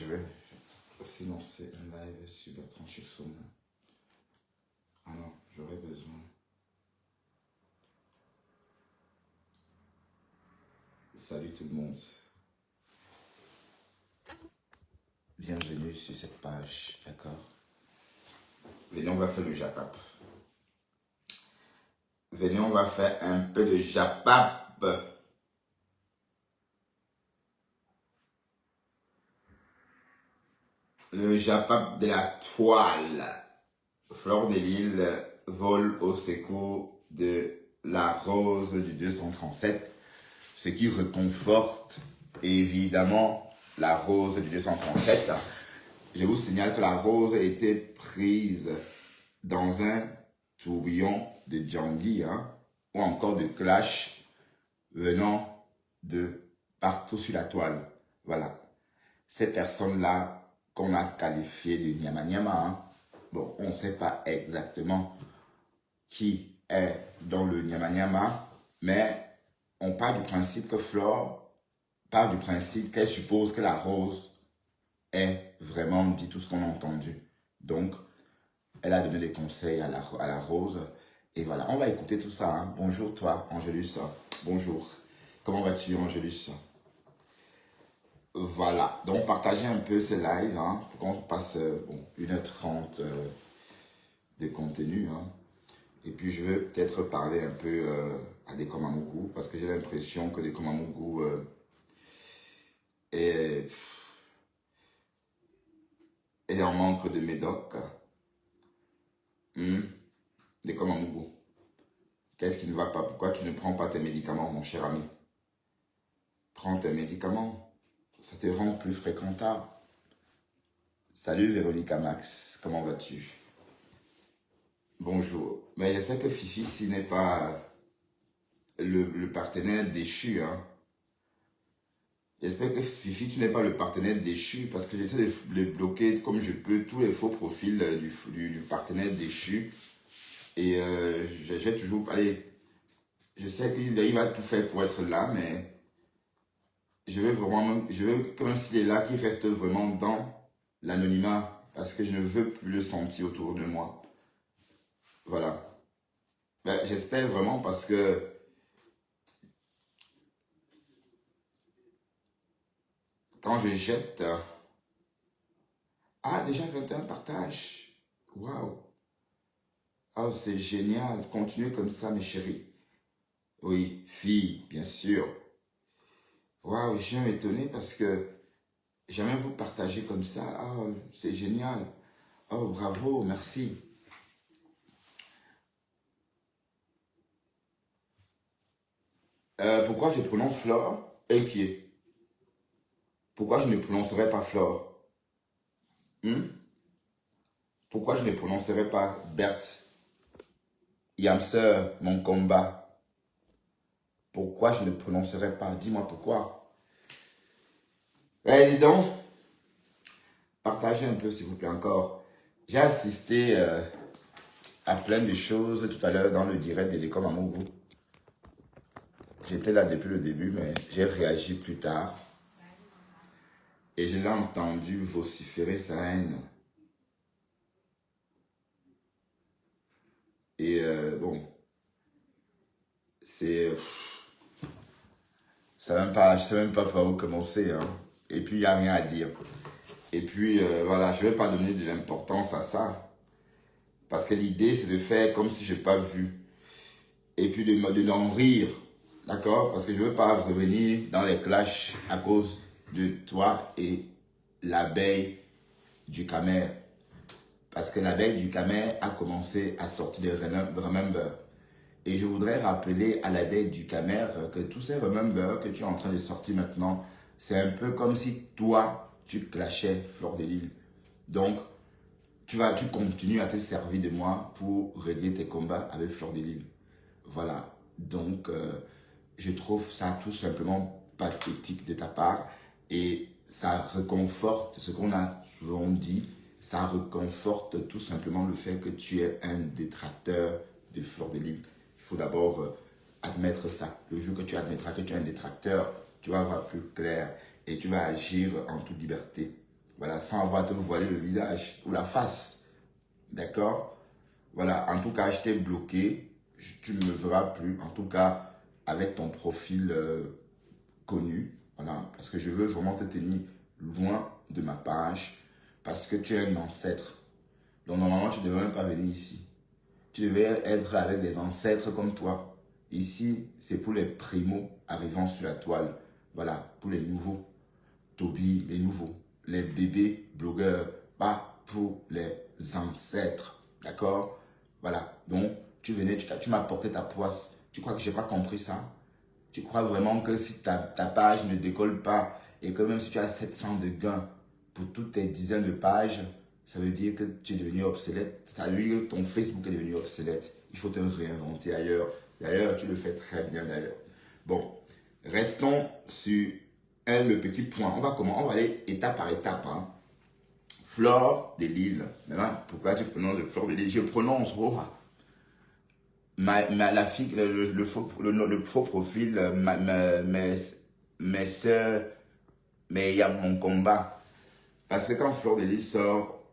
vais aussi lancer un live sur Bertrand Chilson. Ah non, j'aurais besoin. Salut tout le monde. Bienvenue sur cette page, d'accord? Venez, on va faire le japap. Venez, on va faire un peu de japap. Le japap de la toile. Fleur de Lille vole au secours de la rose du 237, ce qui réconforte évidemment la rose du 237. Je vous signale que la rose a été prise dans un tourbillon de Djangui, ou encore de clash venant de partout sur la toile. Voilà. Ces personnes-là qu'on a qualifiées de Nyama Nyama, bon, on ne sait pas exactement qui est dans le Nyama Nyama, mais on part du principe que Flore part du principe qu'elle suppose que la rose est vraiment dit tout ce qu'on a entendu. Donc, elle a donné des conseils à la rose. Et voilà, on va écouter tout ça. Bonjour toi, Angélus. Bonjour. Comment vas-tu, Angélus? Voilà, donc partagez un peu ce live pour qu'on passe 1h30 de contenu. Et puis je vais peut-être parler un peu à des Komamougou parce que j'ai l'impression que les Komamougou est en manque de médoc. Des Komamougou. Qu'est-ce qui ne va pas? Pourquoi tu ne prends pas tes médicaments, mon cher ami? Prends tes médicaments. Ça te rend plus fréquentable. Salut Véronica Max, comment vas-tu? Bonjour. Mais j'espère que Fifi, si n'est pas le partenaire déchu. J'espère que Fifi, tu n'es pas le partenaire déchu parce que j'essaie de bloquer comme je peux tous les faux profils du partenaire déchu. Et j'ai toujours... Allez, je sais qu'il va tout faire pour être là, mais... Je veux que même s'il est là, qu'il reste vraiment dans l'anonymat, parce que je ne veux plus le sentir autour de moi. Voilà. Ben, j'espère vraiment parce que quand je jette... Ah, déjà 21 partages. Waouh. Oh, c'est génial. Continuez comme ça, mes chéris. Oui, fille, bien sûr. Waouh, je suis étonné parce que jamais vous partagez comme ça. Oh, c'est génial. Oh, bravo, merci. Pourquoi je prononce Flore Équier? Pourquoi je ne prononcerai pas Flore? Pourquoi je ne prononcerai pas Berthe? Yamseur, mon combat. Pourquoi je ne prononcerai pas? Dis-moi pourquoi. Eh, dis donc, partagez un peu s'il vous plaît encore. J'ai assisté à plein de choses tout à l'heure dans le direct des Komamougou. J'étais là depuis le début, mais j'ai réagi plus tard. Et je l'ai entendu vociférer sa haine. Et bon, c'est... je ne sais même pas par où commencer. Et puis, il n'y a rien à dire. Et puis, voilà, je ne vais pas donner de l'importance à ça. Parce que l'idée, c'est de faire comme si je n'ai pas vu. Et puis, de n'en rire. D'accord? Parce que je ne veux pas revenir dans les clashs à cause de toi et l'abeille du Camer. Parce que l'abeille du Camer a commencé à sortir des Remember. Et je voudrais rappeler à l'abeille du Camer que tous ces Remember que tu es en train de sortir maintenant, c'est un peu comme si toi, tu clashais Fleur de Lille. Donc, tu continues à te servir de moi pour régler tes combats avec Fleur de Lille. Voilà. Donc, je trouve ça tout simplement pathétique de ta part. Et ça réconforte ce qu'on a souvent dit. Ça réconforte tout simplement le fait que tu es un détracteur de Fleur de Lille. Il faut d'abord admettre ça. Le jour que tu admettras que tu es un détracteur, tu vas voir plus clair et tu vas agir en toute liberté. Voilà, sans avoir à te voiler le visage ou la face. D'accord? Voilà, en tout cas, je t'ai bloqué. Tu ne me verras plus. En tout cas, avec ton profil connu. Voilà, parce que je veux vraiment te tenir loin de ma page. Parce que tu es un ancêtre. Donc, normalement, tu ne devrais même pas venir ici. Tu devais être avec des ancêtres comme toi. Ici, c'est pour les primos arrivant sur la toile. Voilà, pour les nouveaux. Toby, les nouveaux. Les bébés blogueurs. Pas pour les ancêtres. D'accord? Voilà. Donc, tu venais, tu m'as apporté ta poisse. Tu crois que je n'ai pas compris ça? Tu crois vraiment que si ta page ne décolle pas et que même si tu as 700 de gains pour toutes tes dizaines de pages, ça veut dire que tu es devenu obsolète. Ça veut dire que ton Facebook est devenu obsolète. Il faut te réinventer ailleurs. D'ailleurs, tu le fais très bien d'ailleurs. Bon, restons sur le petit point. On va aller étape par étape. Hein. Fleur de Lille. Maintenant, pourquoi tu prononces Fleur de Lille? Je prononce Rora. La fille, le faux profil, mes soeurs, mais il y a mon combat. Parce que quand Fleur de Lys sort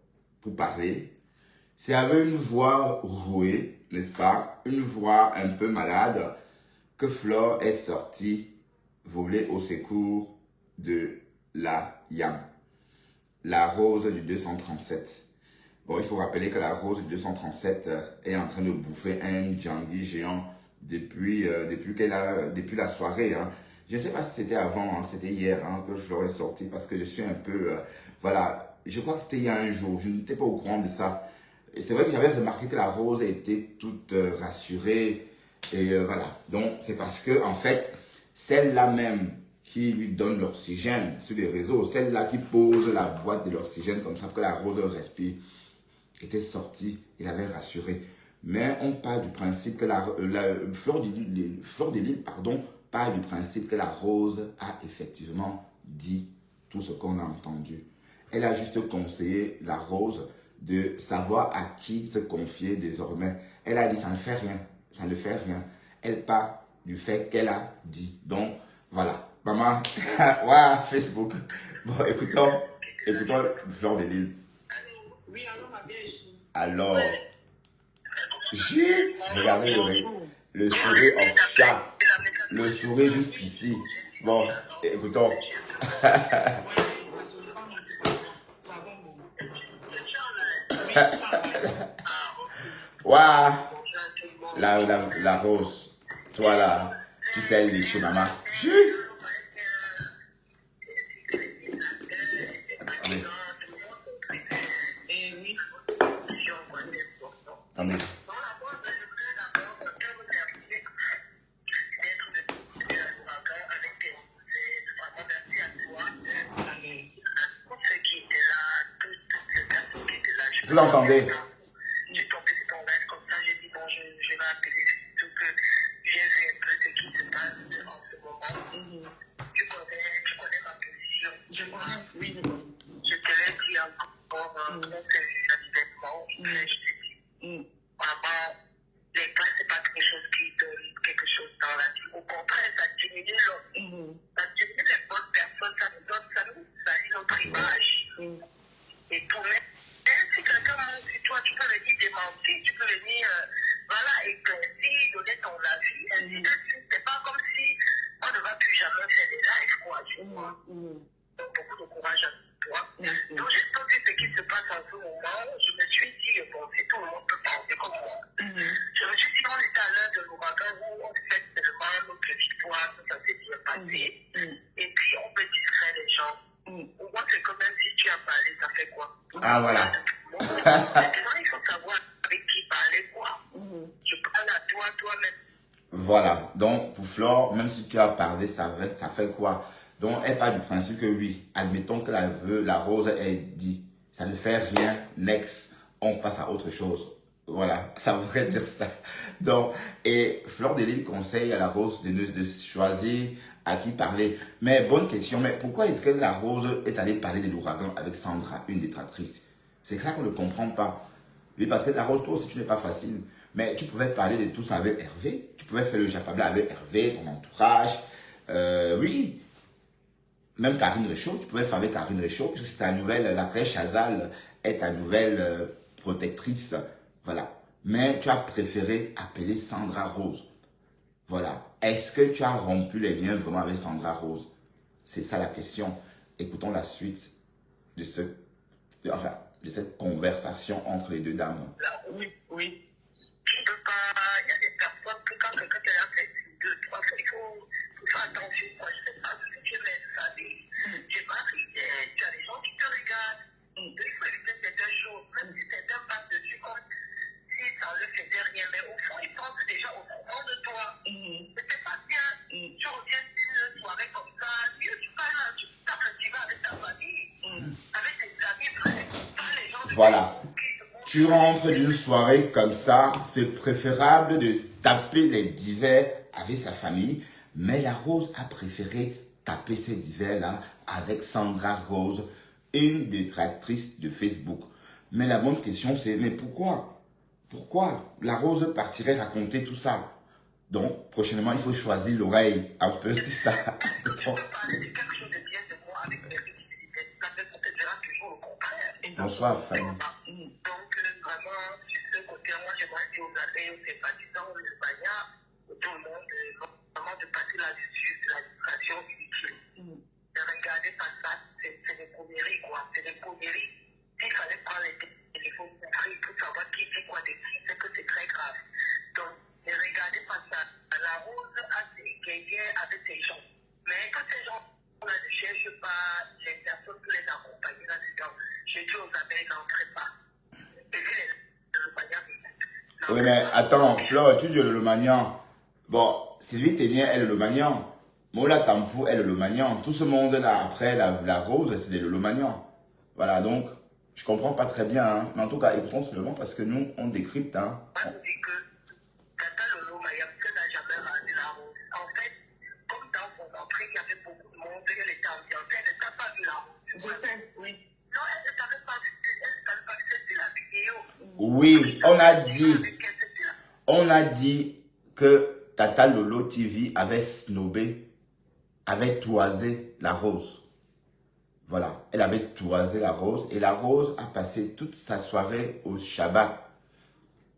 pour parler, c'est avec une voix rouée, n'est-ce pas? Une voix un peu malade, que Fleur est sortie voler au secours de la Yam, la rose du 237. Bon, il faut rappeler que la rose du 237 est en train de bouffer un Djangui géant depuis la soirée. Hein. Je ne sais pas si c'était avant, hein, c'était hier hein, que Fleur est sortie parce que je suis un peu... voilà, je crois que c'était il y a un jour, je n'étais pas au courant de ça. Et c'est vrai que j'avais remarqué que la rose était toute rassurée. Et voilà, donc c'est parce que en fait, celle-là même qui lui donne l'oxygène sur les réseaux, celle-là qui pose la boîte de l'oxygène comme ça pour que la rose respire, était sortie, il avait rassuré. Mais on part du principe que la Fleur de Lys, part du principe que la rose a effectivement dit tout ce qu'on a entendu. Elle a juste conseillé la rose de savoir à qui se confier désormais. Elle a dit ça ne fait rien, ça ne fait rien. Elle part du fait qu'elle a dit. Donc voilà, maman, ouais, Facebook. Bon, écoutons Fleur de Lys. Oui, alors ma bien ici. Alors, j'ai regardé le sourire of chat, le sourire jusqu'ici. Bon, écoutons. Waouh, la rose. Toi là, tu sais lécher maman. Attendez. Attendez. Vous l'entendez? J'ai tombé sur ton live comme ça, j'ai dit bon, je vais appeler tout que j'ai vu un peu ce qui se passe en ce moment. Tu connais ma position. Je connais, oui, je connais. Je te l'ai dit encore, on s'est vu anniversairement, je t'ai dit, maman, les gars, c'est pas quelque chose qui donne quelque chose dans la vie. Au contraire, ça diminue l'homme. Ça diminue les bonnes personnes, ça nous donne, ça salit notre image. Et pour même si quelqu'un monte sur toi, tu peux venir démentir, tu peux venir, voilà, éclaircir, donner ton avis, ainsi de suite. C'est pas comme si on ne va plus jamais faire des lives, quoi, tu vois. Donc, beaucoup de courage à toi. Merci. Donc, j'ai senti ce qui se passe en ce moment. Je me suis dit, bon, si tout le monde peut penser comme moi. Je me suis dit, on était à l'heure de l'ouragan où on fête seulement notre victoire, ça s'est bien passé. Et puis, on peut distraire les gens. Pour moi, c'est comme même si tu as parlé, ça fait quoi? Ah, voilà. Maintenant, il faut savoir avec qui parler, quoi. Je parle à toi, toi-même. Voilà. Donc, pour Flore, même si tu as parlé, ça fait quoi? Donc, elle part du principe que oui, admettons que la rose est dit. Ça ne fait rien, next, on passe à autre chose. Voilà, ça voudrait dire ça. Donc, et Fleur de Lys conseille à la rose de choisir à qui parler. Mais bonne question, mais pourquoi est-ce que la rose est allée parler de l'ouragan avec Sandra, une détractrice? C'est ça qu'on ne comprend pas. Oui, parce que la rose, toi aussi, tu n'es pas facile. Mais tu pouvais parler de tout ça avec Hervé. Tu pouvais faire le japabla avec Hervé, ton entourage. Oui. même Karine Réchaud, tu pouvais faire avec Karine Réchaud, puisque c'est ta nouvelle, la crèche Chazal est ta nouvelle protectrice. Voilà. Mais tu as préféré appeler Sandra Rose. Voilà. Est-ce que tu as rompu les liens vraiment avec Sandra Rose? C'est ça la question. Écoutons la suite de de cette conversation entre les deux dames. Oui, oui. Tu peux pas, il y a des personnes que quand quelqu'un te l'a fait deux, trois fois, il faut faire attention. Moi, je sais pas ce que tu mets de famille. Tu maries, tu as des gens qui te regardent. Il faut éviter certaines choses, même si certains passent dessus comme si ça ne faisait rien. Mais au fond, ils pensent déjà au fond de toi. Mais c'est pas bien. Tu reviens d'une soirée comme ça, tu parles là, tu tapes un petit peu avec ta famille, avec tes amis, frère. Pas les gens de Voilà. Tu rentres d'une soirée comme ça, c'est préférable de taper les divers avec sa famille. Mais la Rose a préféré taper ces divers-là avec Sandra Rose, une détractrice de Facebook. Mais la bonne question c'est, mais pourquoi? Pourquoi la Rose partirait raconter tout ça? Donc, prochainement, il faut choisir l'oreille un peu, c'est ça. Tu peux parler de quelque chose de bien de moi avec les rigidités. La personne te dira toujours le contraire. Bonsoir, Fanny. Donc, vraiment, sur ce côté, moi, j'aimerais dire aux amis, aux sympathisants, aux Espagnats, tout le monde, vraiment de passer là-dessus, la distraction inutile. De regarder pas ça, c'est des conneries, quoi. C'est des conneries. S'il fallait prendre les téléphones pour savoir qui fait quoi de qui, c'est que c'est très grave. Donc, ne regardez pas ça. La Rose a ses guerriers avec ses gens. Mais quand ces gens-là ne cherchent pas les personnes pour les accompagner là-dedans, je dis aux amis, n'entrez pas. Et puis, le maniant. Oui, mais attends, Flore, tu dis le maniant. Bon, Sylvie Ténier, elle est le maniant. Mola Tampou, elle est le maniant. Tout ce monde-là, après la Rose, c'est le maniant. Voilà, donc, je comprends pas très bien. Hein. Mais en tout cas, écoutons seulement parce que nous, on décrypte. Hein. On dit que Tata Lolo Mayamse n'a jamais rendu la Rose. En fait, comme dans son entrée, il y avait beaucoup de monde, elle était ambiancée, elle n'a pas vu la Rose. Je sais, oui. Non, elle ne savait pas que c'était la vidéo. Oui, on a dit que Tata Lolo TV avait snobé, avait toisé la Rose. Voilà, elle avait toisé la Rose et la Rose a passé toute sa soirée au Shabbat.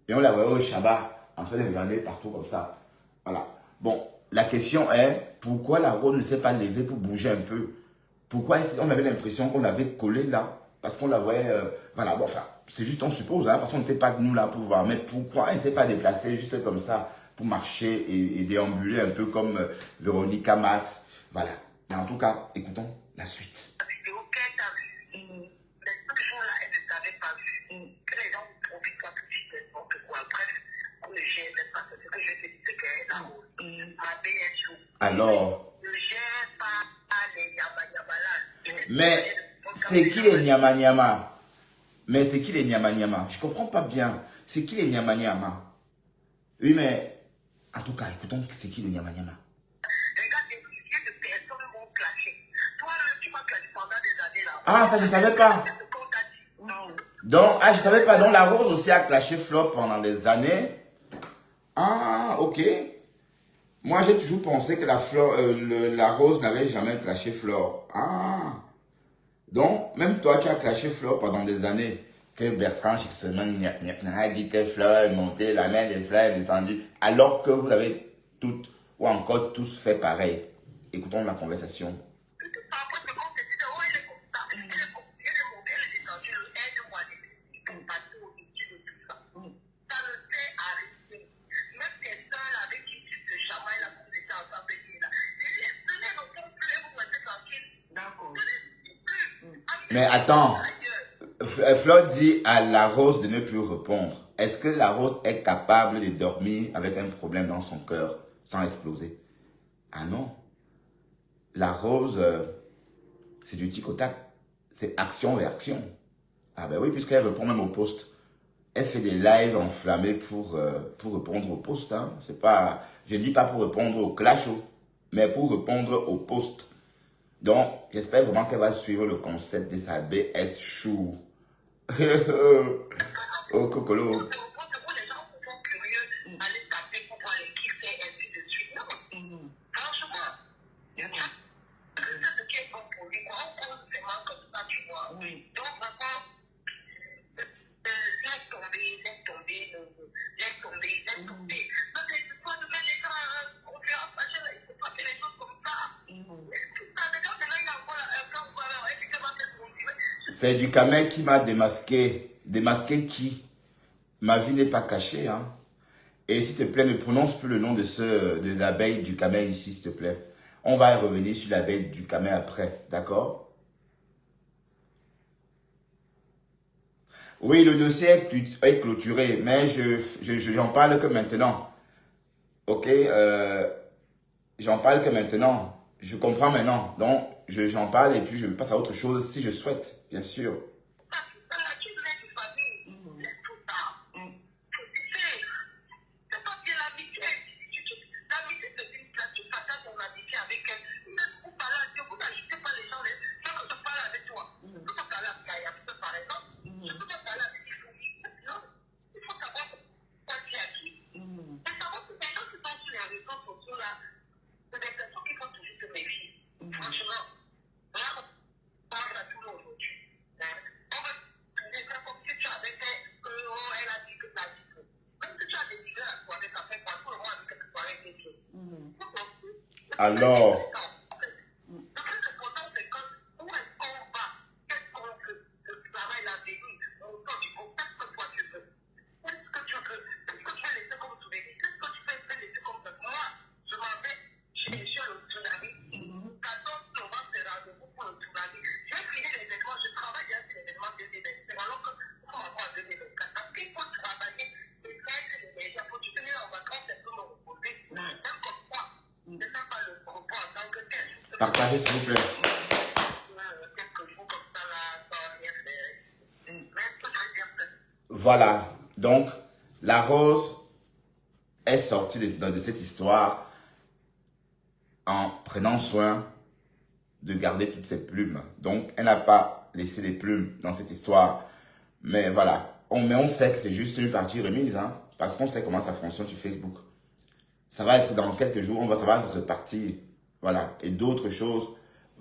Et on la voyait au Shabbat en train de regarder partout comme ça. Voilà. Bon, la question est, pourquoi la Rose ne s'est pas levée pour bouger un peu? Pourquoi on avait l'impression qu'on l'avait collée là? Parce qu'on la voyait, voilà, bon, enfin, c'est juste on suppose, hein, parce qu'on n'était pas nous là pour voir. Mais pourquoi elle ne s'est pas déplacée juste comme ça pour marcher et déambuler un peu comme Véronica Max? Voilà. Mais en tout cas, écoutons la suite. La vidéo qu'elle t'a vue, mais ce jour-là, elle ne t'avait pas vu. Que les gens ne profitent pas tout de suite n'importe quoi. Bref, pour le gère, mais pas ce que je te dis, c'est qu'elle est la Rose. Ma BSO. Alors, Ne gère pas les yama-yama là. mais c'est qui les nyama-nyama? Mais c'est qui les nyama-nyama? Je comprends pas bien. C'est qui les nyama-nyama? Oui, mais en tout cas, écoutons, c'est qui les nyama-nyama? Regarde, des milliers de personnes m'ont clashé. Toi-même, tu m'as clashé pendant des années là. Ah, ça, je ne savais pas. C'est ce qu'on t'a dit. Non. Donc, ah, je savais pas. Donc, la Rose aussi a clashé Flop pendant des années. Ah, ok. Moi, j'ai toujours pensé que la Rose n'avait jamais clashé Flore. Ah. Donc, même toi, tu as clashé Flore pendant des années. Que Bertrand a dit que Flore est montée, la main des fleurs est descendue. Alors que vous l'avez toutes, ou encore tous fait pareil. Écoutons la conversation. Après, c'est quand tu dis, oh, elle est comme ça. Elle est montée, elle est descendue. Aide-moi, ils sont partis au-dessus de tout ça. Ça ne fait arrêter. Même tes soeurs avec qui tu te chamailles là, vous étiez ensemble, là. Venez, ne font plus, vous restez tranquille. D'accord. Mais attends. Flore dit à la Rose de ne plus répondre. Est-ce que la Rose est capable de dormir avec un problème dans son cœur sans exploser? Ah non. La Rose, c'est du tic au tac. C'est action-réaction. Ah ben oui, puisqu'elle répond même au post. Elle fait des lives enflammés pour répondre au post. Hein. C'est pas, je ne dis pas pour répondre au clash, mais pour répondre au post. Donc, j'espère vraiment qu'elle va suivre le concept de sa BS Chou. Oh, Cocolo. Les gens sont curieux, aller taper pour voir les kiffs et ainsi de suite. Non. Franchement, c'est ce qui est bon. C'est du camel qui m'a démasqué. Démasqué qui? Ma vie n'est pas cachée. Hein. Et s'il te plaît, ne prononce plus le nom de l'abeille du camel ici, s'il te plaît. On va y revenir sur l'abeille du camel après. D'accord? Oui, le dossier est clôturé, mais j'en parle que maintenant. Ok? J'en parle que maintenant. Je comprends maintenant. Donc, j'en parle et puis je passe à autre chose si je souhaite, bien sûr. Alors, partagez s'il vous plaît. Voilà, donc la rose est sortie de cette histoire en prenant soin de garder toutes ses plumes. Donc, elle n'a pas laissé les plumes dans cette histoire. Mais voilà, on sait que c'est juste une partie remise, hein, parce qu'on sait comment ça fonctionne sur Facebook. Ça va être dans quelques jours, ça va repartir. Voilà, et d'autres choses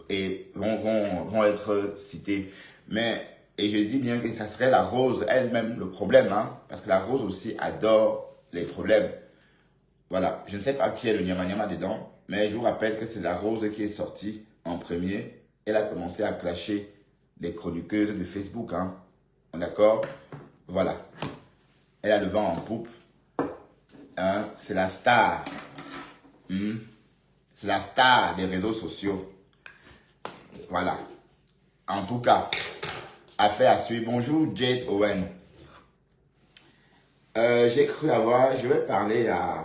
vont être citées. Mais, et je dis bien que ça serait la rose elle-même le problème, hein, parce que la rose aussi adore les problèmes. Voilà, je ne sais pas qui est le nyama dedans, mais je vous rappelle que c'est la rose qui est sortie en premier. Elle a commencé à clasher les chroniqueuses de Facebook, hein. D'accord? Voilà. Elle a le vent en poupe. Hein? C'est la star. C'est la star des réseaux sociaux. Voilà. En tout cas, affaire à suivre. Bonjour Jade Owen. J'ai cru avoir... Je vais parler à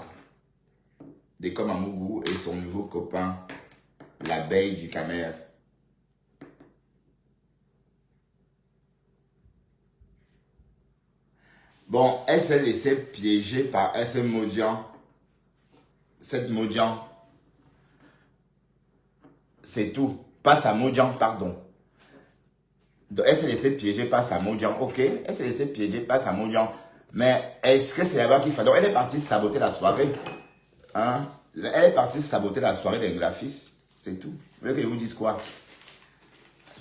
Dekomamugu et son nouveau copain, l'abeille du Camer. Bon, elle s'est laissée piéger par ce Modian. Cette Modian. C'est tout. Pas sa Modian, pardon. Donc, elle s'est laissée piéger par sa Modian. Ok, elle s'est laissée piéger par sa Modian. Mais est-ce que c'est là-bas qu'il faut... Donc, elle est partie saboter la soirée. Hein? Elle est partie saboter la soirée des graphistes. C'est tout. Vous voulez que je vous dise quoi?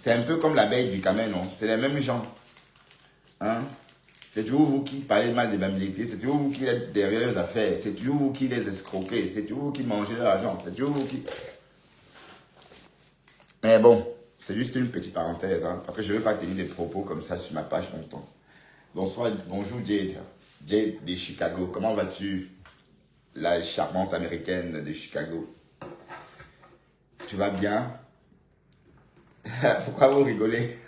C'est un peu comme l'abeille du Camer, non? C'est les mêmes gens. Hein? C'est toujours vous qui parlez mal des Bamileke, c'est toujours vous qui êtes derrière les affaires, c'est toujours vous qui les escroquez, c'est toujours vous qui mangez leur argent, c'est toujours vous qui... Mais bon, c'est juste une petite parenthèse, hein, parce que je ne veux pas tenir des propos comme ça sur ma page longtemps. Bonsoir, bonjour Jade, Jade de Chicago, comment vas-tu? La charmante américaine de Chicago. Tu vas bien? Pourquoi vous rigolez?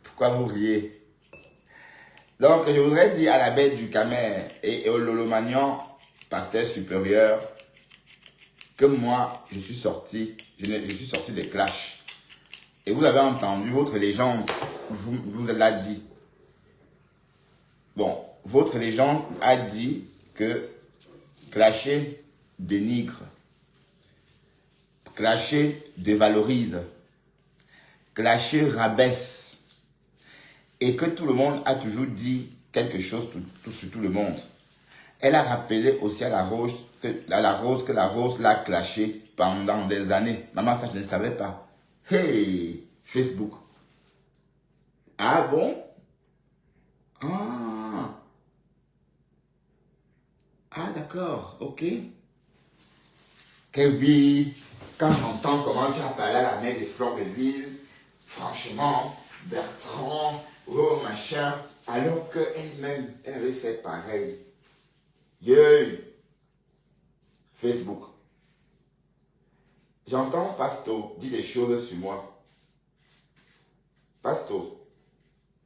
Pourquoi vous riez? Donc, je voudrais dire à la bête du Camer et au Lolomagnan, pasteur supérieur, que moi, je suis sorti des clashs. Et vous l'avez entendu, votre légende vous l'a dit. Bon, votre légende a dit que clasher dénigre, clasher dévalorise, clasher rabaisse. Et que tout le monde a toujours dit quelque chose sur tout le monde. Elle a rappelé aussi à la rose que la rose l'a clashé pendant des années. Maman, ça je ne savais pas. Hey, Facebook. Ah bon? Ah d'accord, ok. Que oui, quand j'entends comment tu as parlé à la mère de Floreville, franchement, Bertrand, oh machin, alors qu'elle-même, elle avait fait pareil. Yeah. Facebook. J'entends Pasto dire des choses sur moi. Pasto,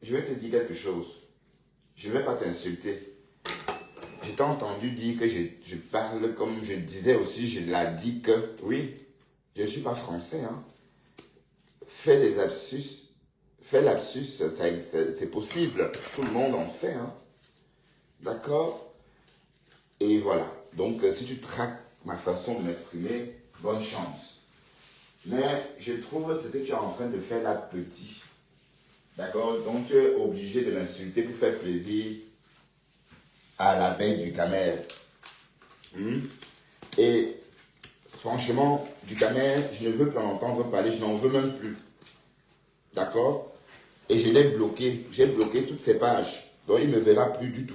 je vais te dire quelque chose. Je ne vais pas t'insulter. Je t'ai entendu dire que je parle comme je disais aussi, je l'ai dit que, oui, je ne suis pas français. Hein. Fais des lapsus. Fais lapsus, c'est possible. Tout le monde en fait. Hein. D'accord? Et voilà. Donc, si tu traques ma façon de m'exprimer, bonne chance. Mais je trouve ce que tu es en train de faire là petit. D'accord? Donc, tu es obligé de m'insulter pour faire plaisir à l'abeille du camel. Et franchement, du camel, je ne veux plus en entendre parler, je n'en veux même plus. D'accord? Et je l'ai bloqué. J'ai bloqué toutes ces pages. Donc, il ne me verra plus du tout.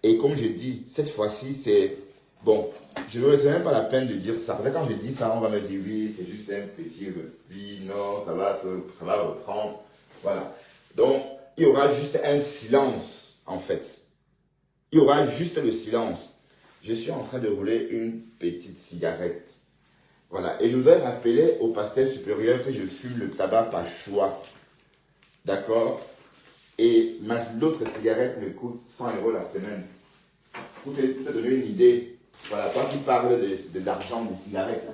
Et comme je dis, cette fois-ci, c'est... Bon, je ne sais même pas la peine de dire ça. Parce que quand je dis ça, on va me dire, oui, c'est juste un petit repli. Non, ça va reprendre. Voilà. Donc, il y aura juste un silence, en fait. Il y aura juste le silence. Je suis en train de rouler une petite cigarette. Voilà. Et je voudrais rappeler au pasteur supérieur que je fume le tabac par choix. D'accord? Et l'autre cigarette me coûte 100 € la semaine. Pour te donner une idée, voilà, toi qui parles de l'argent des cigarettes, là,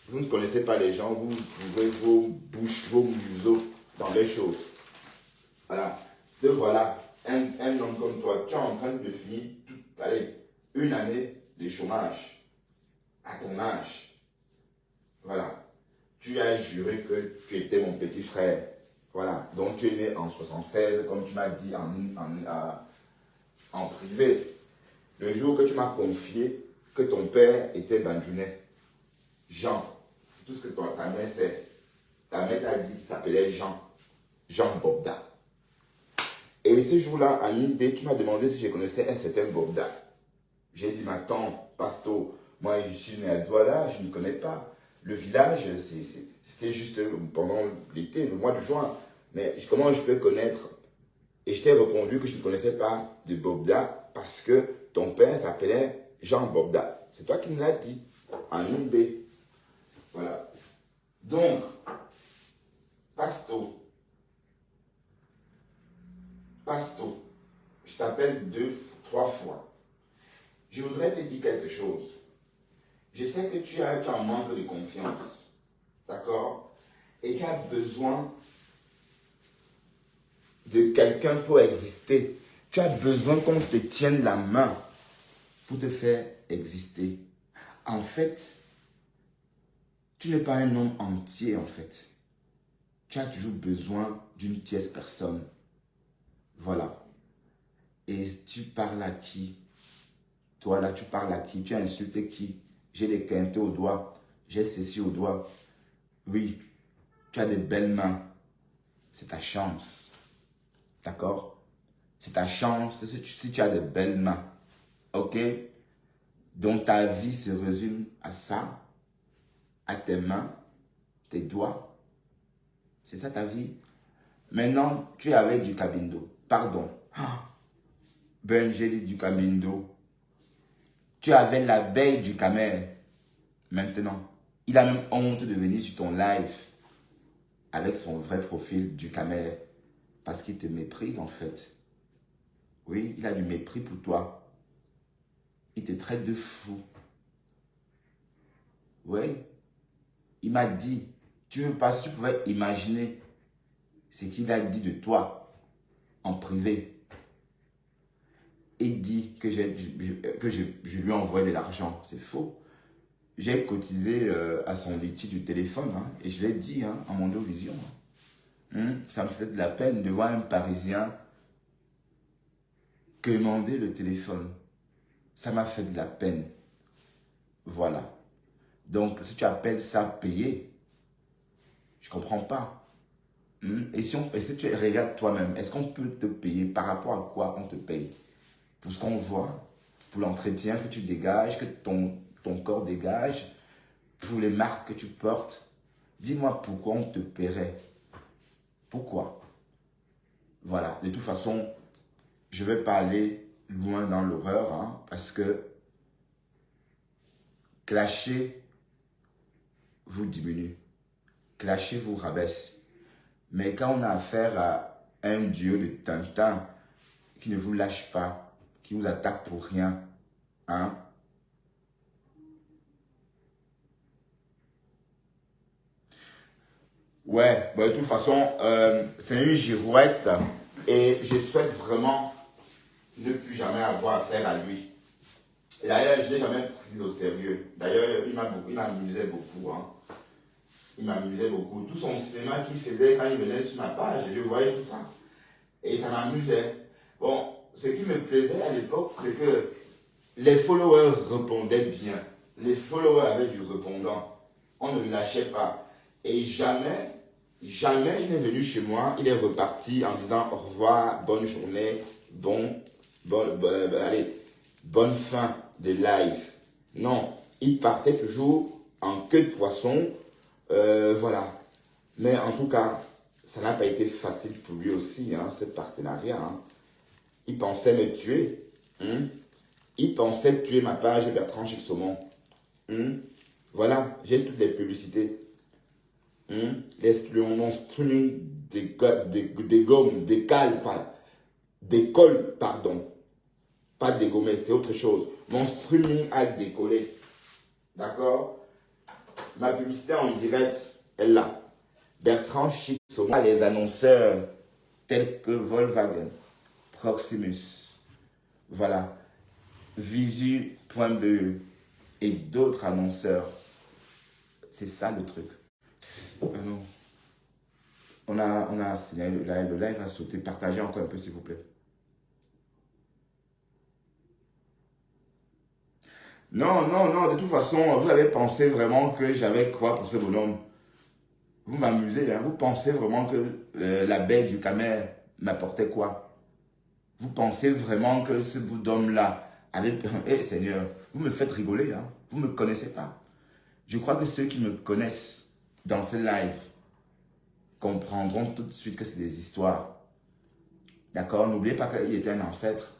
vous ne connaissez pas les gens, vous ouvrez vos bouches, vos museaux dans les choses. Voilà. Donc voilà, un homme comme toi, tu es en train de finir une année de chômage à ton âge. Voilà. Tu as juré que tu étais mon petit frère. Voilà. Donc tu es né en 76, comme tu m'as dit en privé. Le jour que tu m'as confié que ton père était Bandunais, Jean, c'est tout ce que ta mère sait. Ta mère t'a dit qu'il s'appelait Jean Bobda. Et ce jour-là, à Nindé, tu m'as demandé si je connaissais un certain Bobda. J'ai dit, mais attends, Pasto, moi je suis né à Douala, je ne connais pas. Le village, c'était juste pendant l'été, le mois de juin. Mais comment je peux connaître? Et je t'ai répondu que je ne connaissais pas de Bobda parce que ton père s'appelait Jean Bobda. C'est toi qui me l'as dit, en Nindé. Voilà. Donc, Pasto, je t'appelle 2-3 fois. Je voudrais te dire quelque chose. Je sais que tu en manque de confiance. D'accord? Et tu as besoin de quelqu'un pour exister. Tu as besoin qu'on te tienne la main pour te faire exister. En fait, tu n'es pas un homme entier, en fait. Tu as toujours besoin d'une tierce personne. Voilà. Et tu parles à qui? Toi, là, tu parles à qui? Tu as insulté qui? J'ai des quintés au doigt. J'ai ceci au doigt. Oui, tu as des belles mains. C'est ta chance. D'accord? C'est ta chance si tu as des belles mains. Ok? Donc ta vie se résume à ça, à tes mains, tes doigts. C'est ça ta vie. Maintenant, tu es avec du Cabindo. Pardon. Ben, j'ai dit du Cabindo. Tu avais l'abeille du camel. Maintenant, il a même honte de venir sur ton live avec son vrai profil du camel. Parce qu'il te méprise en fait. Oui, il a du mépris pour toi. Il te traite de fou. Oui. Il m'a dit, tu veux pas, si tu pouvais imaginer ce qu'il a dit de toi en privé. Il dit que je lui envoie de l'argent. C'est faux. J'ai cotisé à son litige du téléphone hein, et je l'ai dit hein, en Mondovision. Ça me fait de la peine de voir un Parisien quémander le téléphone. Ça m'a fait de la peine. Voilà. Donc, si tu appelles ça payer, je ne comprends pas. Et si tu regardes toi-même, est-ce qu'on peut te payer? Par rapport à quoi on te paye? Pour ce qu'on voit, pour l'entretien que tu dégages, que ton corps dégage, pour les marques que tu portes. Dis-moi pourquoi on te paierait. Pourquoi? Voilà, de toute façon, je ne vais pas aller loin dans l'horreur, hein, parce que clasher vous diminue, clasher vous rabaisse. Mais quand on a affaire à un dieu de Tintin qui ne vous lâche pas, qui vous attaque pour rien, hein? Ouais, bon, de toute façon, c'est une girouette et je souhaite vraiment ne plus jamais avoir affaire à lui. Et d'ailleurs, je ne l'ai jamais pris au sérieux. D'ailleurs, il m'amusait beaucoup. Hein. Il m'amusait beaucoup. Tout son cinéma qu'il faisait quand il venait sur ma page, je voyais tout ça. Et ça m'amusait. Bon, ce qui me plaisait à l'époque, c'est que les followers répondaient bien. Les followers avaient du répondant. On ne le lâchait pas. Et jamais il est venu chez moi, il est reparti en disant au revoir, bonne journée, allez, bonne fin de live. Non, il partait toujours en queue de poisson, voilà. Mais en tout cas, ça n'a pas été facile pour lui aussi, hein, ce partenariat. Hein. Il pensait me tuer. Hein. Il pensait tuer ma page Bertrand Chic Saumon. Hein. Voilà, j'ai toutes les publicités. Mon streaming décolle, pardon. Pas dégommé, c'est autre chose. Mon streaming a décollé. D'accord? Ma publicité en direct est là. Bertrand Chic Saumon, les annonceurs tels que Volkswagen, Proximus, voilà, Visu.be et d'autres annonceurs. C'est ça le truc. Non. On a signalé le live a sauté. Partagez encore un peu s'il vous plaît. Non, de toute façon, vous avez pensé vraiment que j'avais quoi pour ce bonhomme? Vous m'amusez, hein? Vous pensez vraiment que la baie du Camer m'apportait quoi? Vous pensez vraiment que ce bout d'homme-là avait... Eh Seigneur, vous me faites rigoler, hein? Vous ne me connaissez pas. Je crois que ceux qui me connaissent dans ce live comprendront tout de suite que c'est des histoires. D'accord? N'oubliez pas qu'il était un ancêtre.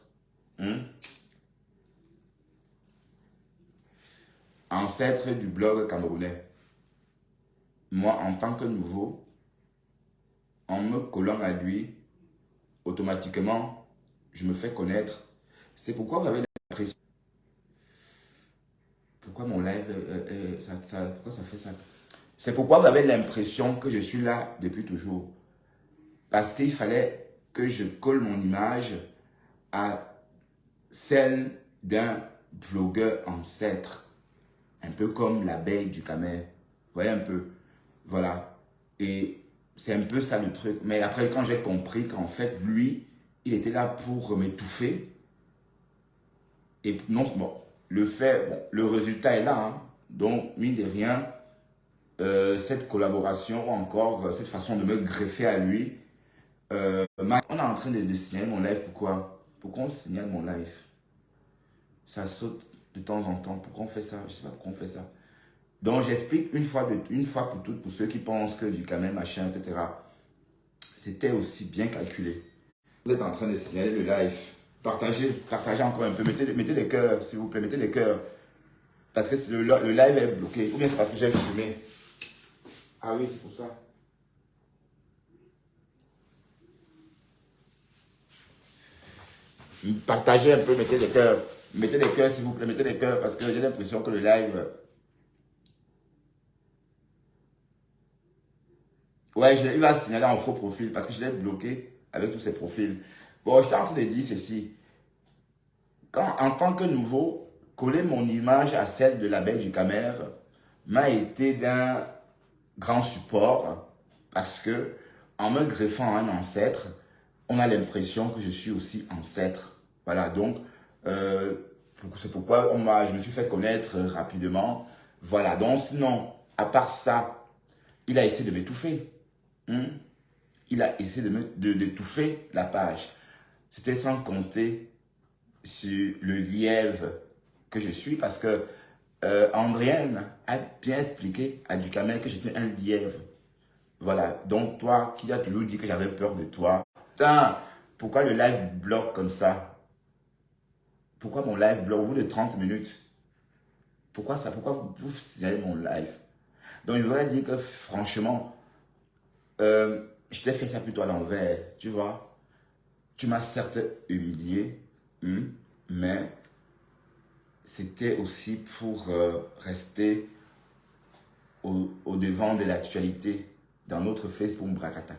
Ancêtre du blog camerounais. Moi, en tant que nouveau, en me collant à lui, automatiquement, je me fais connaître. C'est pourquoi vous avez l'impression... Pourquoi mon live, pourquoi ça fait ça? C'est pourquoi vous avez l'impression que je suis là depuis toujours. Parce qu'il fallait que je colle mon image à celle d'un blogueur ancêtre. Un peu comme l'abeille du Camer. Vous voyez un peu? Voilà. Et c'est un peu ça le truc. Mais après, quand j'ai compris qu'en fait, lui, il était là pour m'étouffer. Et non, bon, le résultat est là. Hein. Donc, mine de rien, cette collaboration, ou encore cette façon de me greffer à lui, on est en train de signaler mon live. Pourquoi? Pourquoi on signale mon live? Ça saute de temps en temps. Pourquoi on fait ça? Je ne sais pas pourquoi on fait ça. Donc, j'explique une fois pour toutes, pour ceux qui pensent que du Camer, machin, etc. C'était aussi bien calculé. Vous êtes en train de signaler le live. Partagez encore un peu. Mettez des cœurs, s'il vous plaît. Mettez des cœurs. Parce que le live est bloqué. Ou bien c'est parce que j'ai fumé. Ah oui, c'est pour ça. Partagez un peu, mettez des cœurs. Mettez des cœurs, s'il vous plaît. Mettez des cœurs parce que j'ai l'impression que le live... Ouais, il va signaler en faux profil parce que je l'ai bloqué avec tous ces profils. Bon, je suis en train de dire ceci. Quand, en tant que nouveau, coller mon image à celle de l'abeille du Camer m'a été d'un grand support parce que en me greffant à un ancêtre, on a l'impression que je suis aussi ancêtre. Voilà, donc c'est pourquoi je me suis fait connaître rapidement. Voilà, donc sinon, à part ça, il a essayé de m'étouffer. Il a essayé d'étouffer la page. C'était sans compter sur le lièvre que je suis parce que Andréenne a bien expliqué à Ducamer que j'étais un lièvre. Voilà. Donc, toi, qui as toujours dit que j'avais peur de toi. Putain, pourquoi le live bloque comme ça? Pourquoi mon live bloque au bout de 30 minutes? Pourquoi ça? Pourquoi vous signalez mon live? Donc, je voudrais dire que franchement, je t'ai fait ça plutôt à l'envers, tu vois. Tu m'as certes humilié, mais c'était aussi pour rester au devant de l'actualité dans notre Facebook Bracata.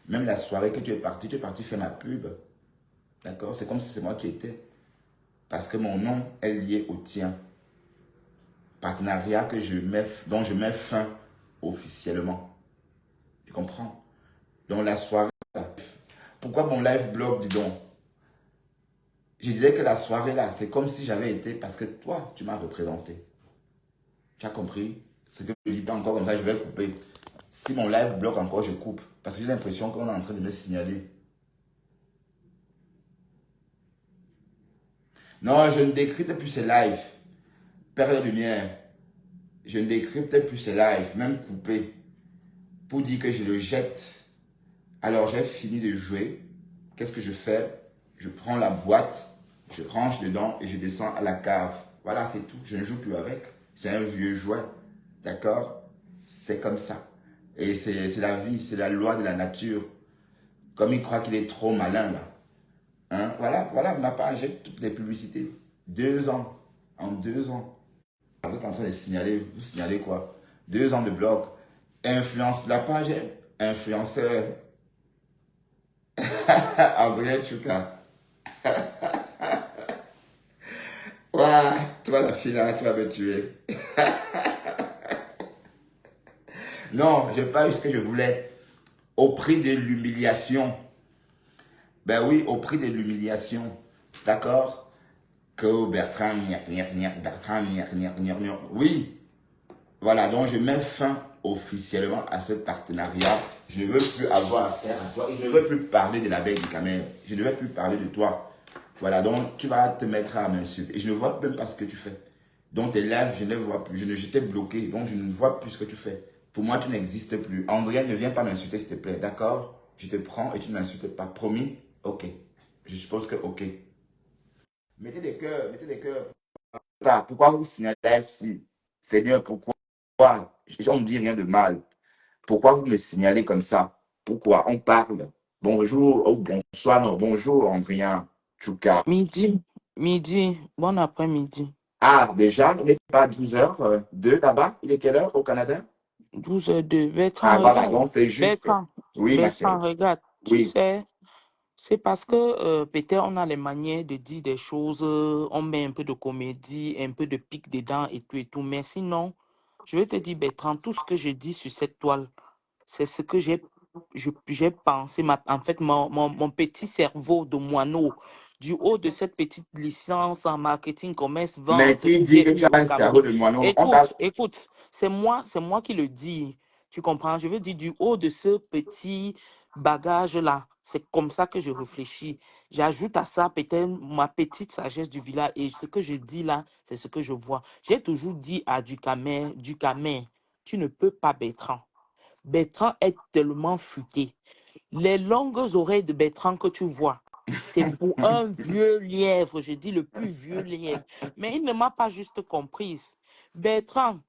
Même la soirée que tu es parti faire ma pub. D'accord? C'est comme si c'est moi qui étais. Parce que mon nom est lié au tien. Partenariat dont je mets fin officiellement. Tu comprends? Donc la soirée, pourquoi mon live blog, dis donc? Je disais que la soirée là, c'est comme si j'avais été, parce que toi, tu m'as représenté. Tu as compris? Ce que je dis pas encore comme ça, je vais couper. Si mon live bloque encore, je coupe. Parce que j'ai l'impression qu'on est en train de me signaler. Non, je ne décrypte plus ces lives. Père de lumière. Je ne décrypte plus ces lives, même coupé. Pour dire que je le jette. Alors j'ai fini de jouer. Qu'est-ce que je fais? Je prends la boîte, je range dedans et je descends à la cave. Voilà, c'est tout. Je ne joue plus avec. C'est un vieux jouet. D'accord? C'est comme ça. Et c'est la vie, c'est la loi de la nature. Comme il croit qu'il est trop malin là. Hein? Voilà ma page, j'ai toutes les publicités. 2 ans. En 2 ans. Vous êtes en train de signaler, vous signalez quoi? 2 ans de blog. Influence la page, influenceur. André Chouka. Ouah, toi la fille là, tu vas me tuer. Non, j'ai pas eu ce que je voulais. Au prix de l'humiliation. Ben oui, au prix de l'humiliation. D'accord? Que Bertrand, Bertrand, oui. Voilà, donc je mets fin officiellement à ce partenariat. Je ne veux plus avoir affaire à toi. Je ne veux plus parler de la belle du Camer. Je ne veux plus parler de toi. Voilà, donc tu vas te mettre à m'insulter. Et je ne vois même pas ce que tu fais. Donc tes lèvres, je ne les vois plus. Je t'ai bloqué, donc je ne vois plus ce que tu fais. Pour moi, tu n'existes plus. André, ne viens pas m'insulter, s'il te plaît. D'accord? Je te prends et tu ne m'insultes pas. Promis? Ok. Je suppose que ok. Mettez des cœurs, mettez des cœurs. Ça, pourquoi vous signalez si? Seigneur, pourquoi? On ne dit rien de mal. Pourquoi vous me signalez comme ça? Pourquoi? On parle. Bonjour, oh, bonsoir, non, bonjour, Andrien Chouka. Midi, midi, bon après-midi. Ah, déjà, il n'est pas 12h02 là-bas. Il est quelle heure au Canada? 12h02. Ah, Bertrand, voilà, regarde. donc c'est juste. Bertrand, Oui, ma Bertrand, chérie. regarde. Tu Oui. sais, c'est parce que peut-être on a les manières de dire des choses, on met un peu de comédie, un peu de pique dedans et tout et tout. Mais sinon, je vais te dire, Bertrand, tout ce que je dis sur cette toile, c'est ce que j'ai pensé. En fait, mon petit cerveau de moineau, du haut de cette petite licence en marketing, commerce, Mais vente qui que dit j'ai que tu eue as au un cerveau Cameroun. de moineau? On t'a. Écoute, c'est moi qui le dis. Tu comprends? Je veux dire, du haut de ce petit bagage-là, c'est comme ça que je réfléchis. J'ajoute à ça peut-être ma petite sagesse du village. Et ce que je dis là, c'est ce que je vois. J'ai toujours dit à du Camer, tu ne peux pas, Bertrand. Bertrand est tellement futé. Les longues oreilles de Bertrand que tu vois, c'est pour un vieux lièvre, je dis le plus vieux lièvre. Mais il ne m'a pas juste comprise. Bertrand,